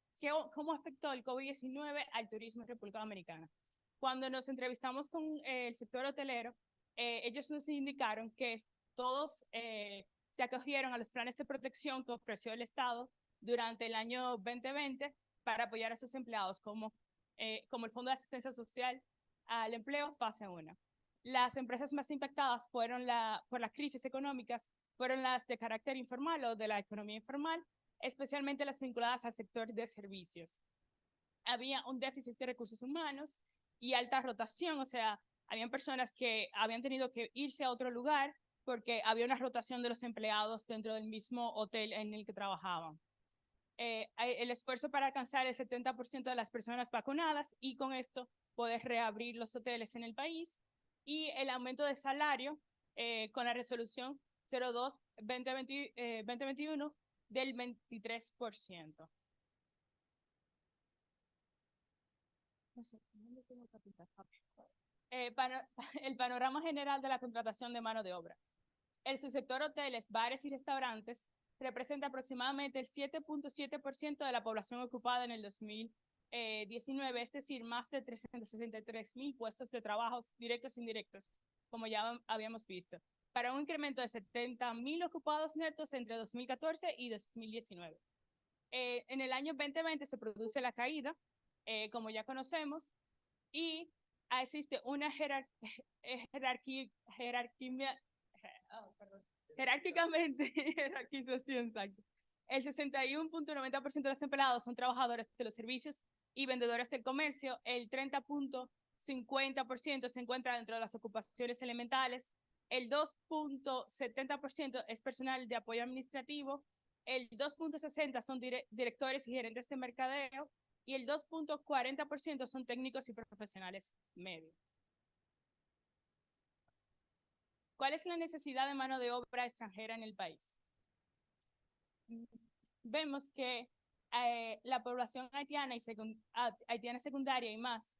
cómo afectó el COVID-19 al turismo en República Dominicana. Cuando nos entrevistamos con el sector hotelero, ellos nos indicaron que todos se acogieron a los planes de protección que ofreció el Estado durante el año 2020 para apoyar a sus empleados, como el Fondo de Asistencia Social al Empleo, fase 1. Las empresas más impactadas por las crisis económicas fueron las de carácter informal o de la economía informal, especialmente las vinculadas al sector de servicios. Había un déficit de recursos humanos y alta rotación, o sea, habían personas que habían tenido que irse a otro lugar porque había una rotación de los empleados dentro del mismo hotel en el que trabajaban. El esfuerzo para alcanzar el 70% de las personas vacunadas y con esto poder reabrir los hoteles en el país, y el aumento de salario con la resolución 02-2021 del 23%. El panorama general de la contratación de mano de obra. El subsector hoteles, bares y restaurantes representa aproximadamente el 7.7% de la población ocupada en el 2019, es decir, más de 363,000 puestos de trabajo directos e indirectos, como ya habíamos visto, para un incremento de 70,000 ocupados netos entre 2014 y 2019. En el año 2020 se produce la caída, como ya conocemos, y existe una jerarquización, exacto. El 61.90% de los empleados son trabajadores de los servicios y vendedores del comercio, el 30.50% se encuentra dentro de las ocupaciones elementales, el 2.70% es personal de apoyo administrativo, el 2.60% son directores y gerentes de mercadeo, y el 2.40% son técnicos y profesionales medios. ¿Cuál es la necesidad de mano de obra extranjera en el país? Vemos que la población haitiana haitiana secundaria y más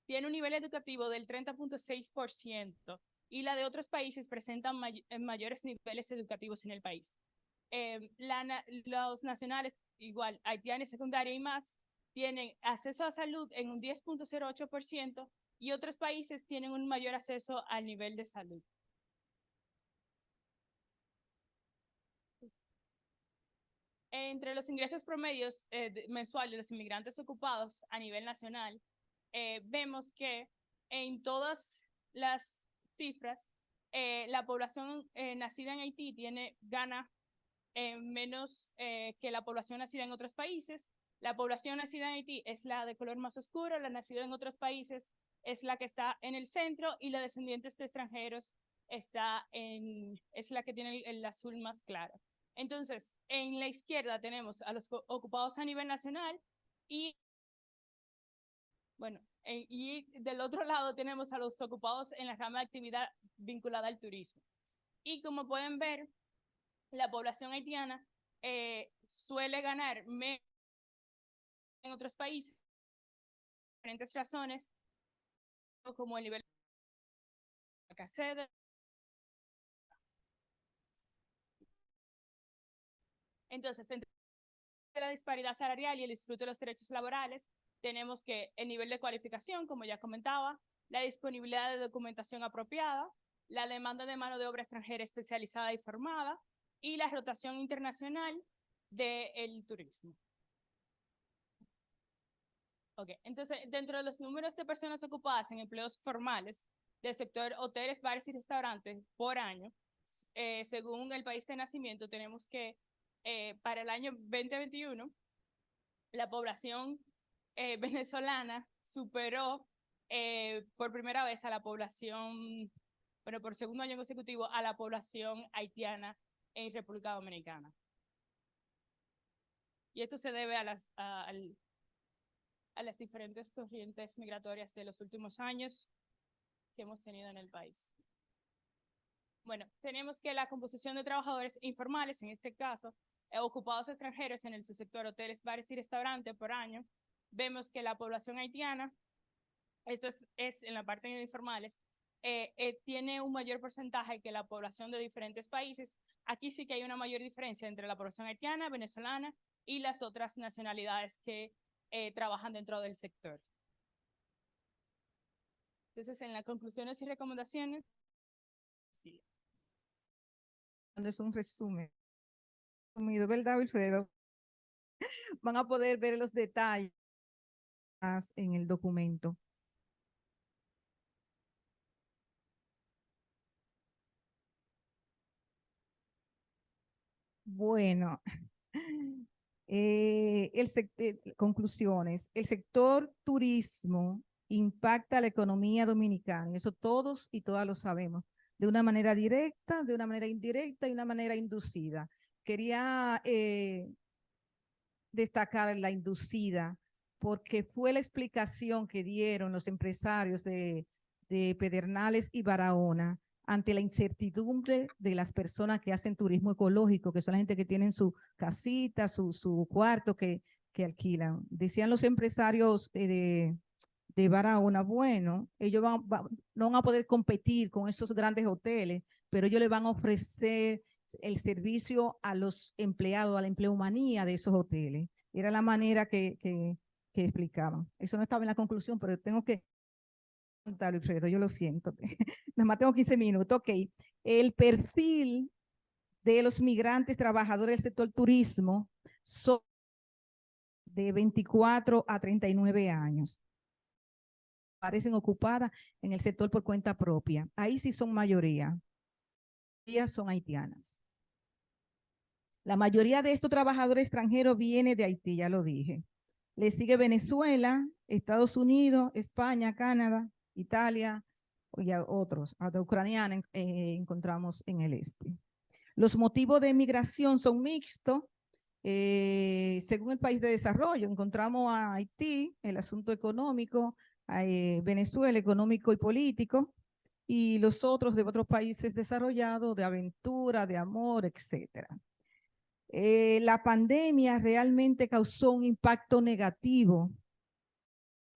tiene un nivel educativo del 30.6% y la de otros países presentan mayores niveles educativos en el país. Los nacionales, igual, haitiana secundaria y más, tienen acceso a salud en un 10.08% y otros países tienen un mayor acceso al nivel de salud. Entre los ingresos promedios mensuales de los inmigrantes ocupados a nivel nacional, vemos que en todas las cifras, la población nacida en Haití gana menos que la población nacida en otros países. La población nacida en Haití es la de color más oscuro, la nacida en otros países es la que está en el centro, y la descendientes de extranjeros es la que tiene el azul más claro. Entonces, en la izquierda tenemos a los ocupados a nivel nacional y del otro lado tenemos a los ocupados en la rama de actividad vinculada al turismo. Y como pueden ver, la población haitiana suele ganar menos en otros países por diferentes razones, como el nivel de caseta. Entonces, entre la disparidad salarial y el disfrute de los derechos laborales, tenemos que el nivel de cualificación, como ya comentaba, la disponibilidad de documentación apropiada, la demanda de mano de obra extranjera especializada y formada, y la rotación internacional del turismo. Ok, entonces, dentro de los números de personas ocupadas en empleos formales del sector hoteles, bares y restaurantes por año, según el país de nacimiento, tenemos que para el año 2021, la población venezolana superó por primera vez a la población, por segundo año consecutivo, a la población haitiana en República Dominicana. Y esto se debe a las diferentes corrientes migratorias de los últimos años que hemos tenido en el país. Bueno, tenemos que la composición de trabajadores informales, en este caso, ocupados extranjeros en el subsector hoteles, bares y restaurantes por año, vemos que la población haitiana, esto es en la parte de informales, tiene un mayor porcentaje que la población de diferentes países. Aquí sí que hay una mayor diferencia entre la población haitiana, venezolana y las otras nacionalidades que trabajan dentro del sector. Entonces, en las conclusiones y recomendaciones, sí. Es un resumen. ¿Verdad, Wilfredo? Van a poder ver los detalles en el documento. Bueno, conclusiones. El sector turismo impacta a la economía dominicana. Eso todos y todas lo sabemos. De una manera directa, de una manera indirecta y una manera inducida. Quería destacar la inducida porque fue la explicación que dieron los empresarios de Pedernales y Barahona ante la incertidumbre de las personas que hacen turismo ecológico, que son la gente que tienen su casita, su cuarto que alquilan. Decían los empresarios de Barahona, bueno, ellos no van a poder competir con esos grandes hoteles, pero ellos le van a ofrecer el servicio a los empleados, a la empleomanía de esos hoteles. Era la manera que explicaban. Eso no estaba en la conclusión, pero tengo que contar, Alfredo, yo lo siento. Nada más tengo 15 minutos. Ok. El perfil de los migrantes trabajadores del sector turismo son de 24 a 39 años. Parecen ocupadas en el sector por cuenta propia. Ahí sí son mayoría. Ellas son haitianas. La mayoría de estos trabajadores extranjeros viene de Haití, ya lo dije. Le sigue Venezuela, Estados Unidos, España, Canadá, Italia y otros. Hasta ucranianos encontramos en el este. Los motivos de migración son mixtos. Según el país de desarrollo, encontramos a Haití, el asunto económico, Venezuela, económico y político, y los otros de otros países desarrollados, de aventura, de amor, etcétera. La pandemia realmente causó un impacto negativo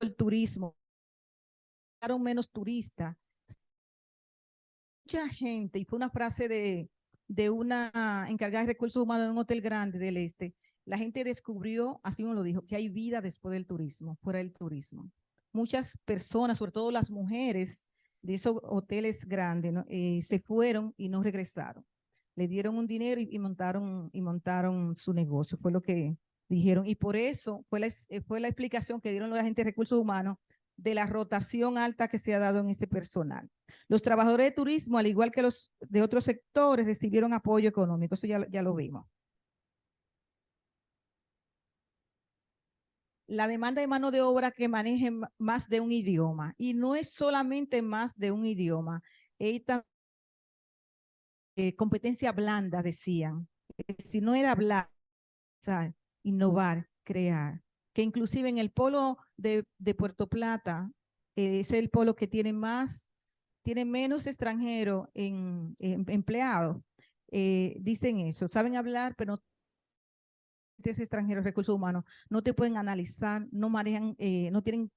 en el turismo. Llegaron menos turistas. Mucha gente, y fue una frase de una encargada de recursos humanos en un hotel grande del este, la gente descubrió, así uno lo dijo, que hay vida después del turismo, fuera del turismo. Muchas personas, sobre todo las mujeres de esos hoteles grandes, ¿no? Se fueron y no regresaron. Le dieron un dinero y montaron su negocio, fue lo que dijeron. Y por eso fue la explicación que dieron los agentes de recursos humanos de la rotación alta que se ha dado en ese personal. Los trabajadores de turismo, al igual que los de otros sectores, recibieron apoyo económico. Eso ya lo vimos. La demanda de mano de obra que maneje más de un idioma. Y no es solamente más de un idioma. Competencia blanda, decían. Si no era hablar, innovar, crear. Que inclusive en el polo de Puerto Plata, es el polo que tiene menos extranjeros empleados. Dicen eso, saben hablar, pero extranjeros, recursos humanos, no te pueden analizar, no manejan, no tienen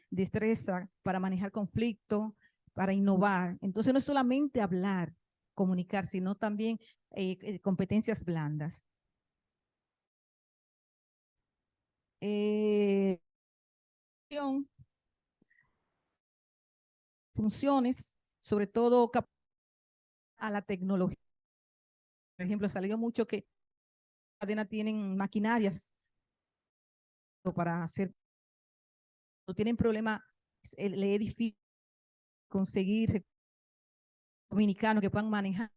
destreza para manejar conflictos, para innovar. Entonces no es solamente hablar, comunicar, sino también competencias blandas. Funciones, sobre todo a la tecnología. Por ejemplo, salió mucho que cadena tienen maquinarias para hacer, no tienen problema, le es difícil conseguir dominicanos que puedan manejar,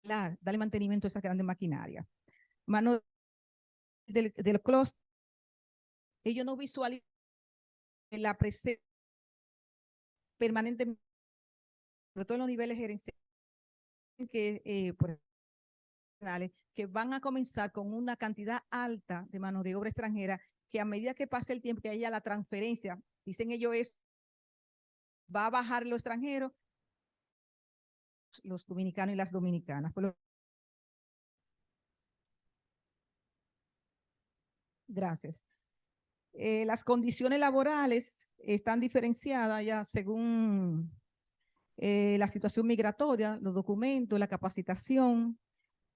darle mantenimiento a esas grandes maquinarias. Mano del clúster, ellos no visualizan la presencia permanente, sobre todo en los niveles gerenciales, que van a comenzar con una cantidad alta de mano de obra extranjera, que a medida que pase el tiempo, que haya la transferencia, dicen ellos, va a bajar los extranjeros, los dominicanos y las dominicanas. Gracias. Las condiciones laborales están diferenciadas ya según la situación migratoria, los documentos, la capacitación,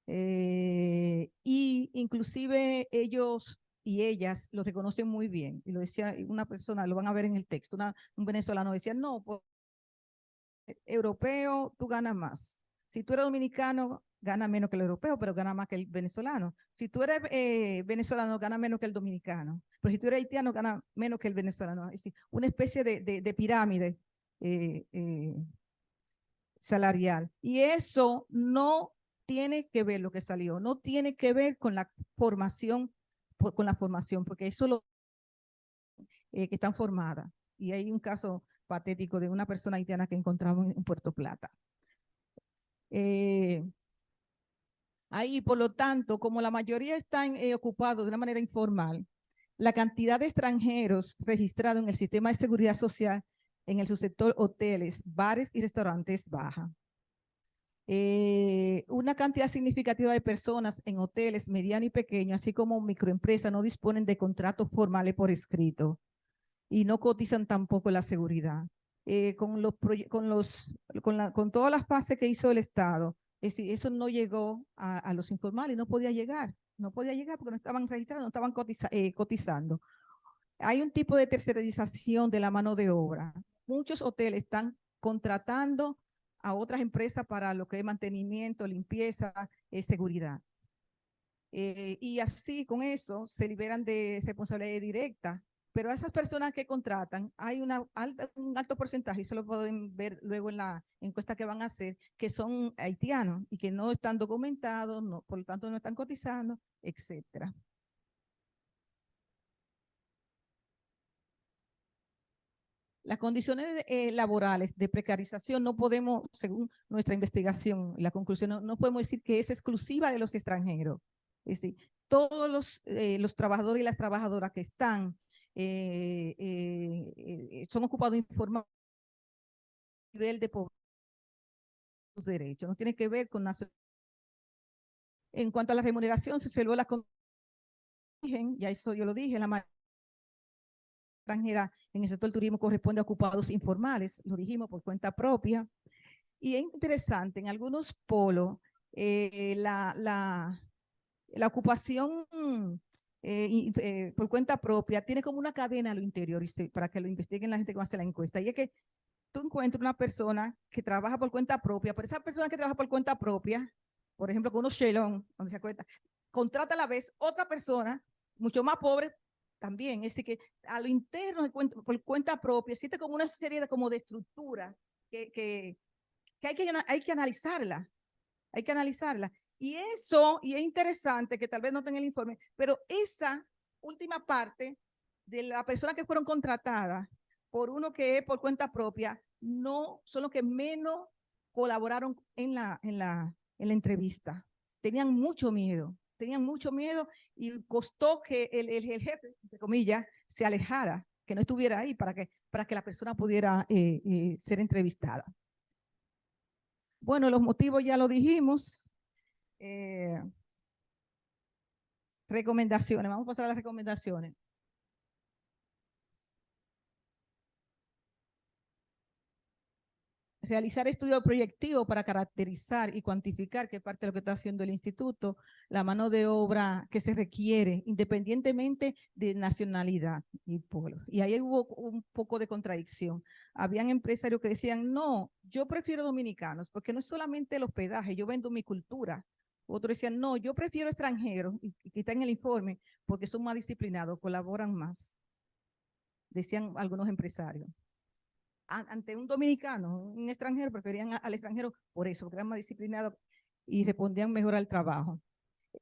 y inclusive ellos y ellas lo reconocen muy bien. Y lo decía una persona, lo van a ver en el texto, un venezolano decía, no, pues, europeo, tú ganas más. Si tú eres dominicano, gana menos que el europeo, pero gana más que el venezolano. Si tú eres venezolano, gana menos que el dominicano. Pero si tú eres haitiano, gana menos que el venezolano. Es decir, una especie de pirámide salarial. Y eso no tiene que ver lo que salió, no tiene que ver con la formación, porque eso lo que están formadas. Y hay un caso patético de una persona haitiana que encontramos en Puerto Plata. Ahí, por lo tanto, como la mayoría están ocupados de una manera informal, la cantidad de extranjeros registrados en el sistema de seguridad social en el subsector hoteles, bares y restaurantes baja. Una cantidad significativa de personas en hoteles medianos y pequeños, así como microempresas, no disponen de contratos formales por escrito y no cotizan tampoco la seguridad. Con todas las fases que hizo el Estado, es decir, eso no llegó a los informales, no podía llegar porque no estaban registrados, no estaban cotizando. Hay un tipo de tercerización de la mano de obra. Muchos hoteles están contratando a otras empresas para lo que es mantenimiento, limpieza, seguridad. Y así con eso se liberan de responsabilidad directa. Pero a esas personas que contratan, hay un alto porcentaje, y eso lo pueden ver luego en la encuesta que van a hacer, que son haitianos y que no están documentados, por lo tanto no están cotizando, etcétera. Las condiciones laborales de precarización no podemos, según nuestra investigación, la conclusión, no podemos decir que es exclusiva de los extranjeros. Es decir, todos los trabajadores y las trabajadoras que están son ocupados informalmente a nivel de pobreza, sus derechos. No tiene que ver con nacionalidad. En cuanto a la remuneración, se observó la condición, ya eso yo lo dije, la mayoría extranjera en el sector del turismo corresponde a ocupados informales, lo dijimos por cuenta propia. Y es interesante, en algunos polos, la ocupación por cuenta propia tiene como una cadena a lo interior, para que lo investiguen la gente que va a hacer la encuesta. Y es que tú encuentras una persona que trabaja por cuenta propia, pero esa persona que trabaja por cuenta propia, por ejemplo, con unos Shelon, donde se cuenta, contrata a la vez otra persona, mucho más pobre, también, es decir, que a lo interno, por cuenta propia, existe como una serie de estructura que hay que analizarla, Y eso, y es interesante, que tal vez no tenga el informe, pero esa última parte de la persona que fueron contratadas por uno que es por cuenta propia, no son los que menos colaboraron en la entrevista. Tenían mucho miedo y costó que el jefe, entre comillas, se alejara, que no estuviera ahí para que la persona pudiera ser entrevistada. Bueno, los motivos ya lo dijimos. Recomendaciones, vamos a pasar a las recomendaciones. Realizar estudios proyectivos para caracterizar y cuantificar, que es parte de lo que está haciendo el instituto, la mano de obra que se requiere, independientemente de nacionalidad y pueblo. Y ahí hubo un poco de contradicción. Habían empresarios que decían, no, yo prefiero dominicanos, porque no es solamente el hospedaje, yo vendo mi cultura. Otros decían, no, yo prefiero extranjeros, y que está en el informe, porque son más disciplinados, colaboran más. Decían algunos empresarios. Ante un dominicano, un extranjero, preferían al extranjero por eso, porque eran más disciplinados y respondían mejor al trabajo.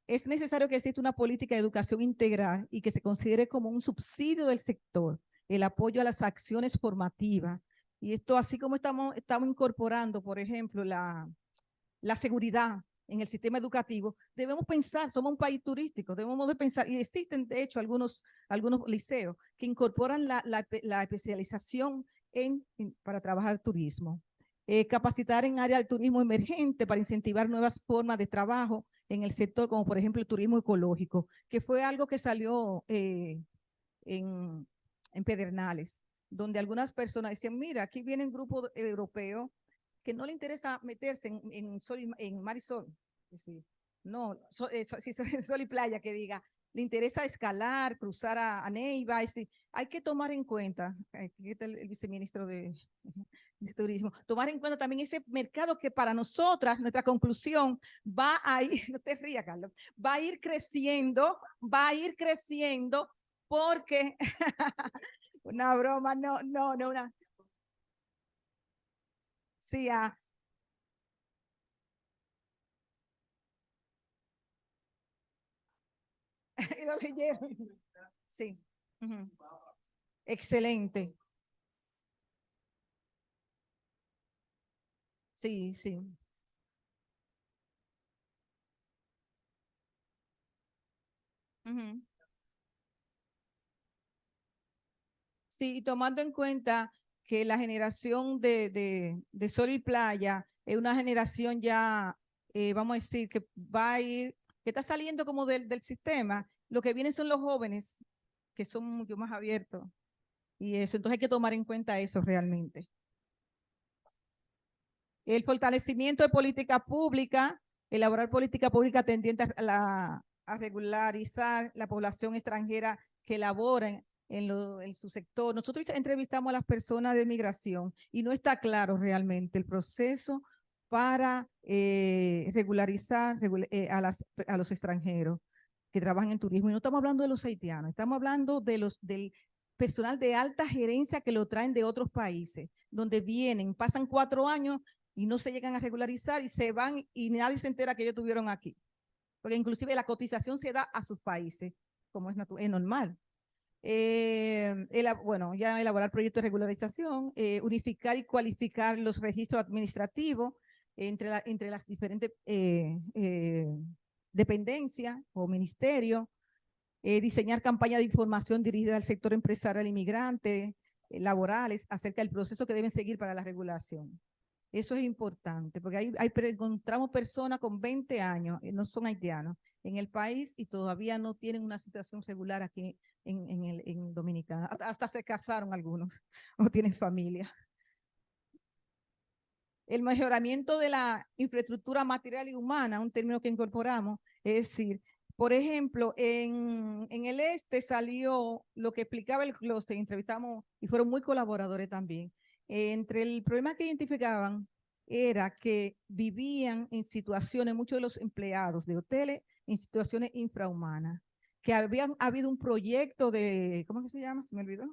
Es necesario que exista una política de educación integral y que se considere como un subsidio del sector el apoyo a las acciones formativas. Y esto, así como estamos incorporando, por ejemplo, la seguridad en el sistema educativo, debemos pensar, somos un país turístico, debemos de pensar, y existen de hecho algunos liceos que incorporan la especialización para trabajar turismo. Capacitar en área de turismo emergente para incentivar nuevas formas de trabajo en el sector, como por ejemplo el turismo ecológico, que fue algo que salió en Pedernales, donde algunas personas decían, mira, aquí viene un grupo europeo que no le interesa meterse en mar y sol. Es decir, no, sol y playa, que diga, le interesa escalar, cruzar a Neiva, hay que tomar en cuenta, aquí está el viceministro de Turismo, tomar en cuenta también ese mercado que para nosotras, nuestra conclusión, va a ir, no te rías, Carlos, va a ir creciendo porque, una broma, no, una. Sí, sí. Excelente. Sí, sí. Sí, tomando en cuenta que la generación de sol y playa es una generación ya, vamos a decir, que va a ir, que está saliendo como del sistema, lo que vienen son los jóvenes, que son mucho más abiertos. Y eso, entonces hay que tomar en cuenta eso realmente. El fortalecimiento de política pública, elaborar política pública tendiente a regularizar la población extranjera que labora en su sector. Nosotros entrevistamos a las personas de migración y no está claro realmente el proceso para regularizar a los extranjeros que trabajan en turismo. Y no estamos hablando de los haitianos, estamos hablando del personal de alta gerencia que lo traen de otros países, donde vienen, pasan 4 años y no se llegan a regularizar y se van y nadie se entera que ellos estuvieron aquí. Porque inclusive la cotización se da a sus países, como es normal. Bueno, ya elaborar proyectos de regularización, unificar y cualificar los registros administrativos entre las diferentes dependencias o ministerios, diseñar campañas de información dirigida al sector empresarial inmigrante, laborales, acerca del proceso que deben seguir para la regulación. Eso es importante, porque encontramos personas con 20 años, no son haitianos, en el país y todavía no tienen una situación regular aquí en Dominicana. Hasta se casaron algunos o tienen familia. El mejoramiento de la infraestructura material y humana, un término que incorporamos, es decir, por ejemplo, en el este salió lo que explicaba el clúster, entrevistamos y fueron muy colaboradores también. Entre el problema que identificaban era que vivían en situaciones, muchos de los empleados de hoteles, en situaciones infrahumanas, que habían habido un proyecto de, ¿cómo que se llama? Se me olvidó.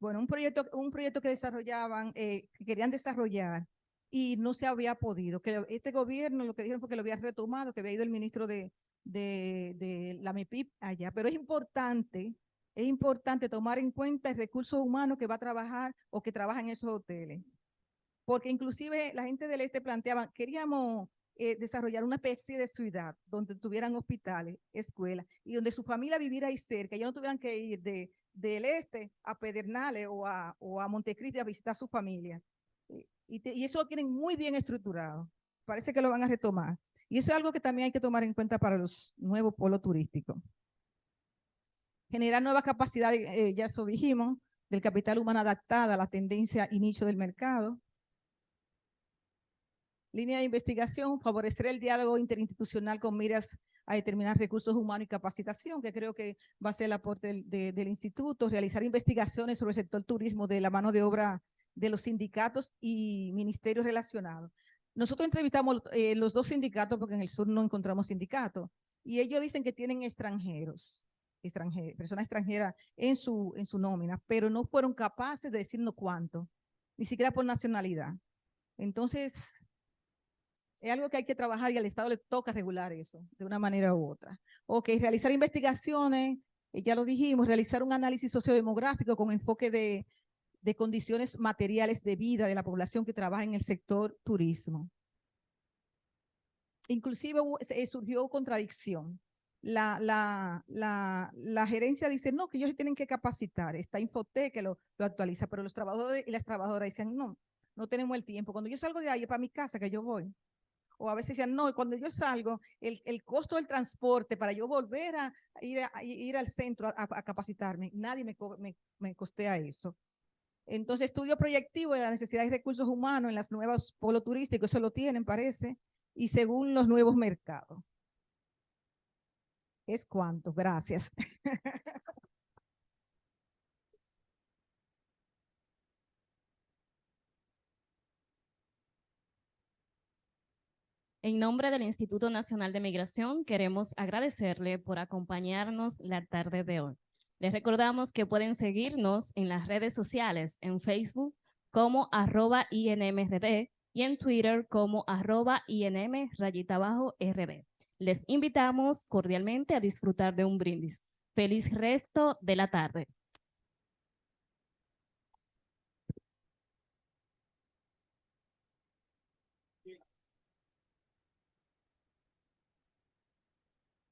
Bueno, un proyecto que desarrollaban, que querían desarrollar y no se había podido, que este gobierno lo que dijeron fue que lo había retomado, que había ido el ministro de la MEPIP allá, pero es importante tomar en cuenta el recurso humano que va a trabajar o que trabaja en esos hoteles, porque inclusive la gente del este planteaba, queríamos desarrollar una especie de ciudad donde tuvieran hospitales, escuelas y donde su familia viviera ahí cerca, ya no tuvieran que ir del este a Pedernales o a Montecristi a visitar a su familia. Y eso lo tienen muy bien estructurado. Parece que lo van a retomar. Y eso es algo que también hay que tomar en cuenta para los nuevos polos turísticos. Generar nuevas capacidades, ya eso dijimos, del capital humano adaptada a la tendencia y nicho del mercado. Línea de investigación, favorecer el diálogo interinstitucional con miras a determinar recursos humanos y capacitación, que creo que va a ser el aporte del instituto, realizar investigaciones sobre el sector turismo de la mano de obra de los sindicatos y ministerios relacionados. Nosotros entrevistamos los 2 sindicatos porque en el sur no encontramos sindicatos y ellos dicen que tienen personas extranjeras en su nómina, pero no fueron capaces de decirnos cuánto, ni siquiera por nacionalidad. Entonces, es algo que hay que trabajar y al Estado le toca regular eso de una manera u otra. Ok, realizar investigaciones, ya lo dijimos, realizar un análisis sociodemográfico con enfoque de condiciones materiales de vida de la población que trabaja en el sector turismo. Inclusive surgió contradicción. La gerencia dice, no, que ellos se tienen que capacitar. Está Infotec que lo actualiza, pero los trabajadores y las trabajadoras dicen, no tenemos el tiempo. Cuando yo salgo de ahí es para mi casa que yo voy. O a veces decían, no, cuando yo salgo, el costo del transporte para yo volver a ir al centro a capacitarme, nadie me costea eso. Entonces, estudio proyectivo de la necesidad de recursos humanos en las nuevas polos turísticos, eso lo tienen, parece, y según los nuevos mercados. Es cuanto. Gracias. En nombre del Instituto Nacional de Migración, queremos agradecerle por acompañarnos la tarde de hoy. Les recordamos que pueden seguirnos en las redes sociales, en Facebook como @INMRD y en Twitter como @INM_RD. Les invitamos cordialmente a disfrutar de un brindis. Feliz resto de la tarde.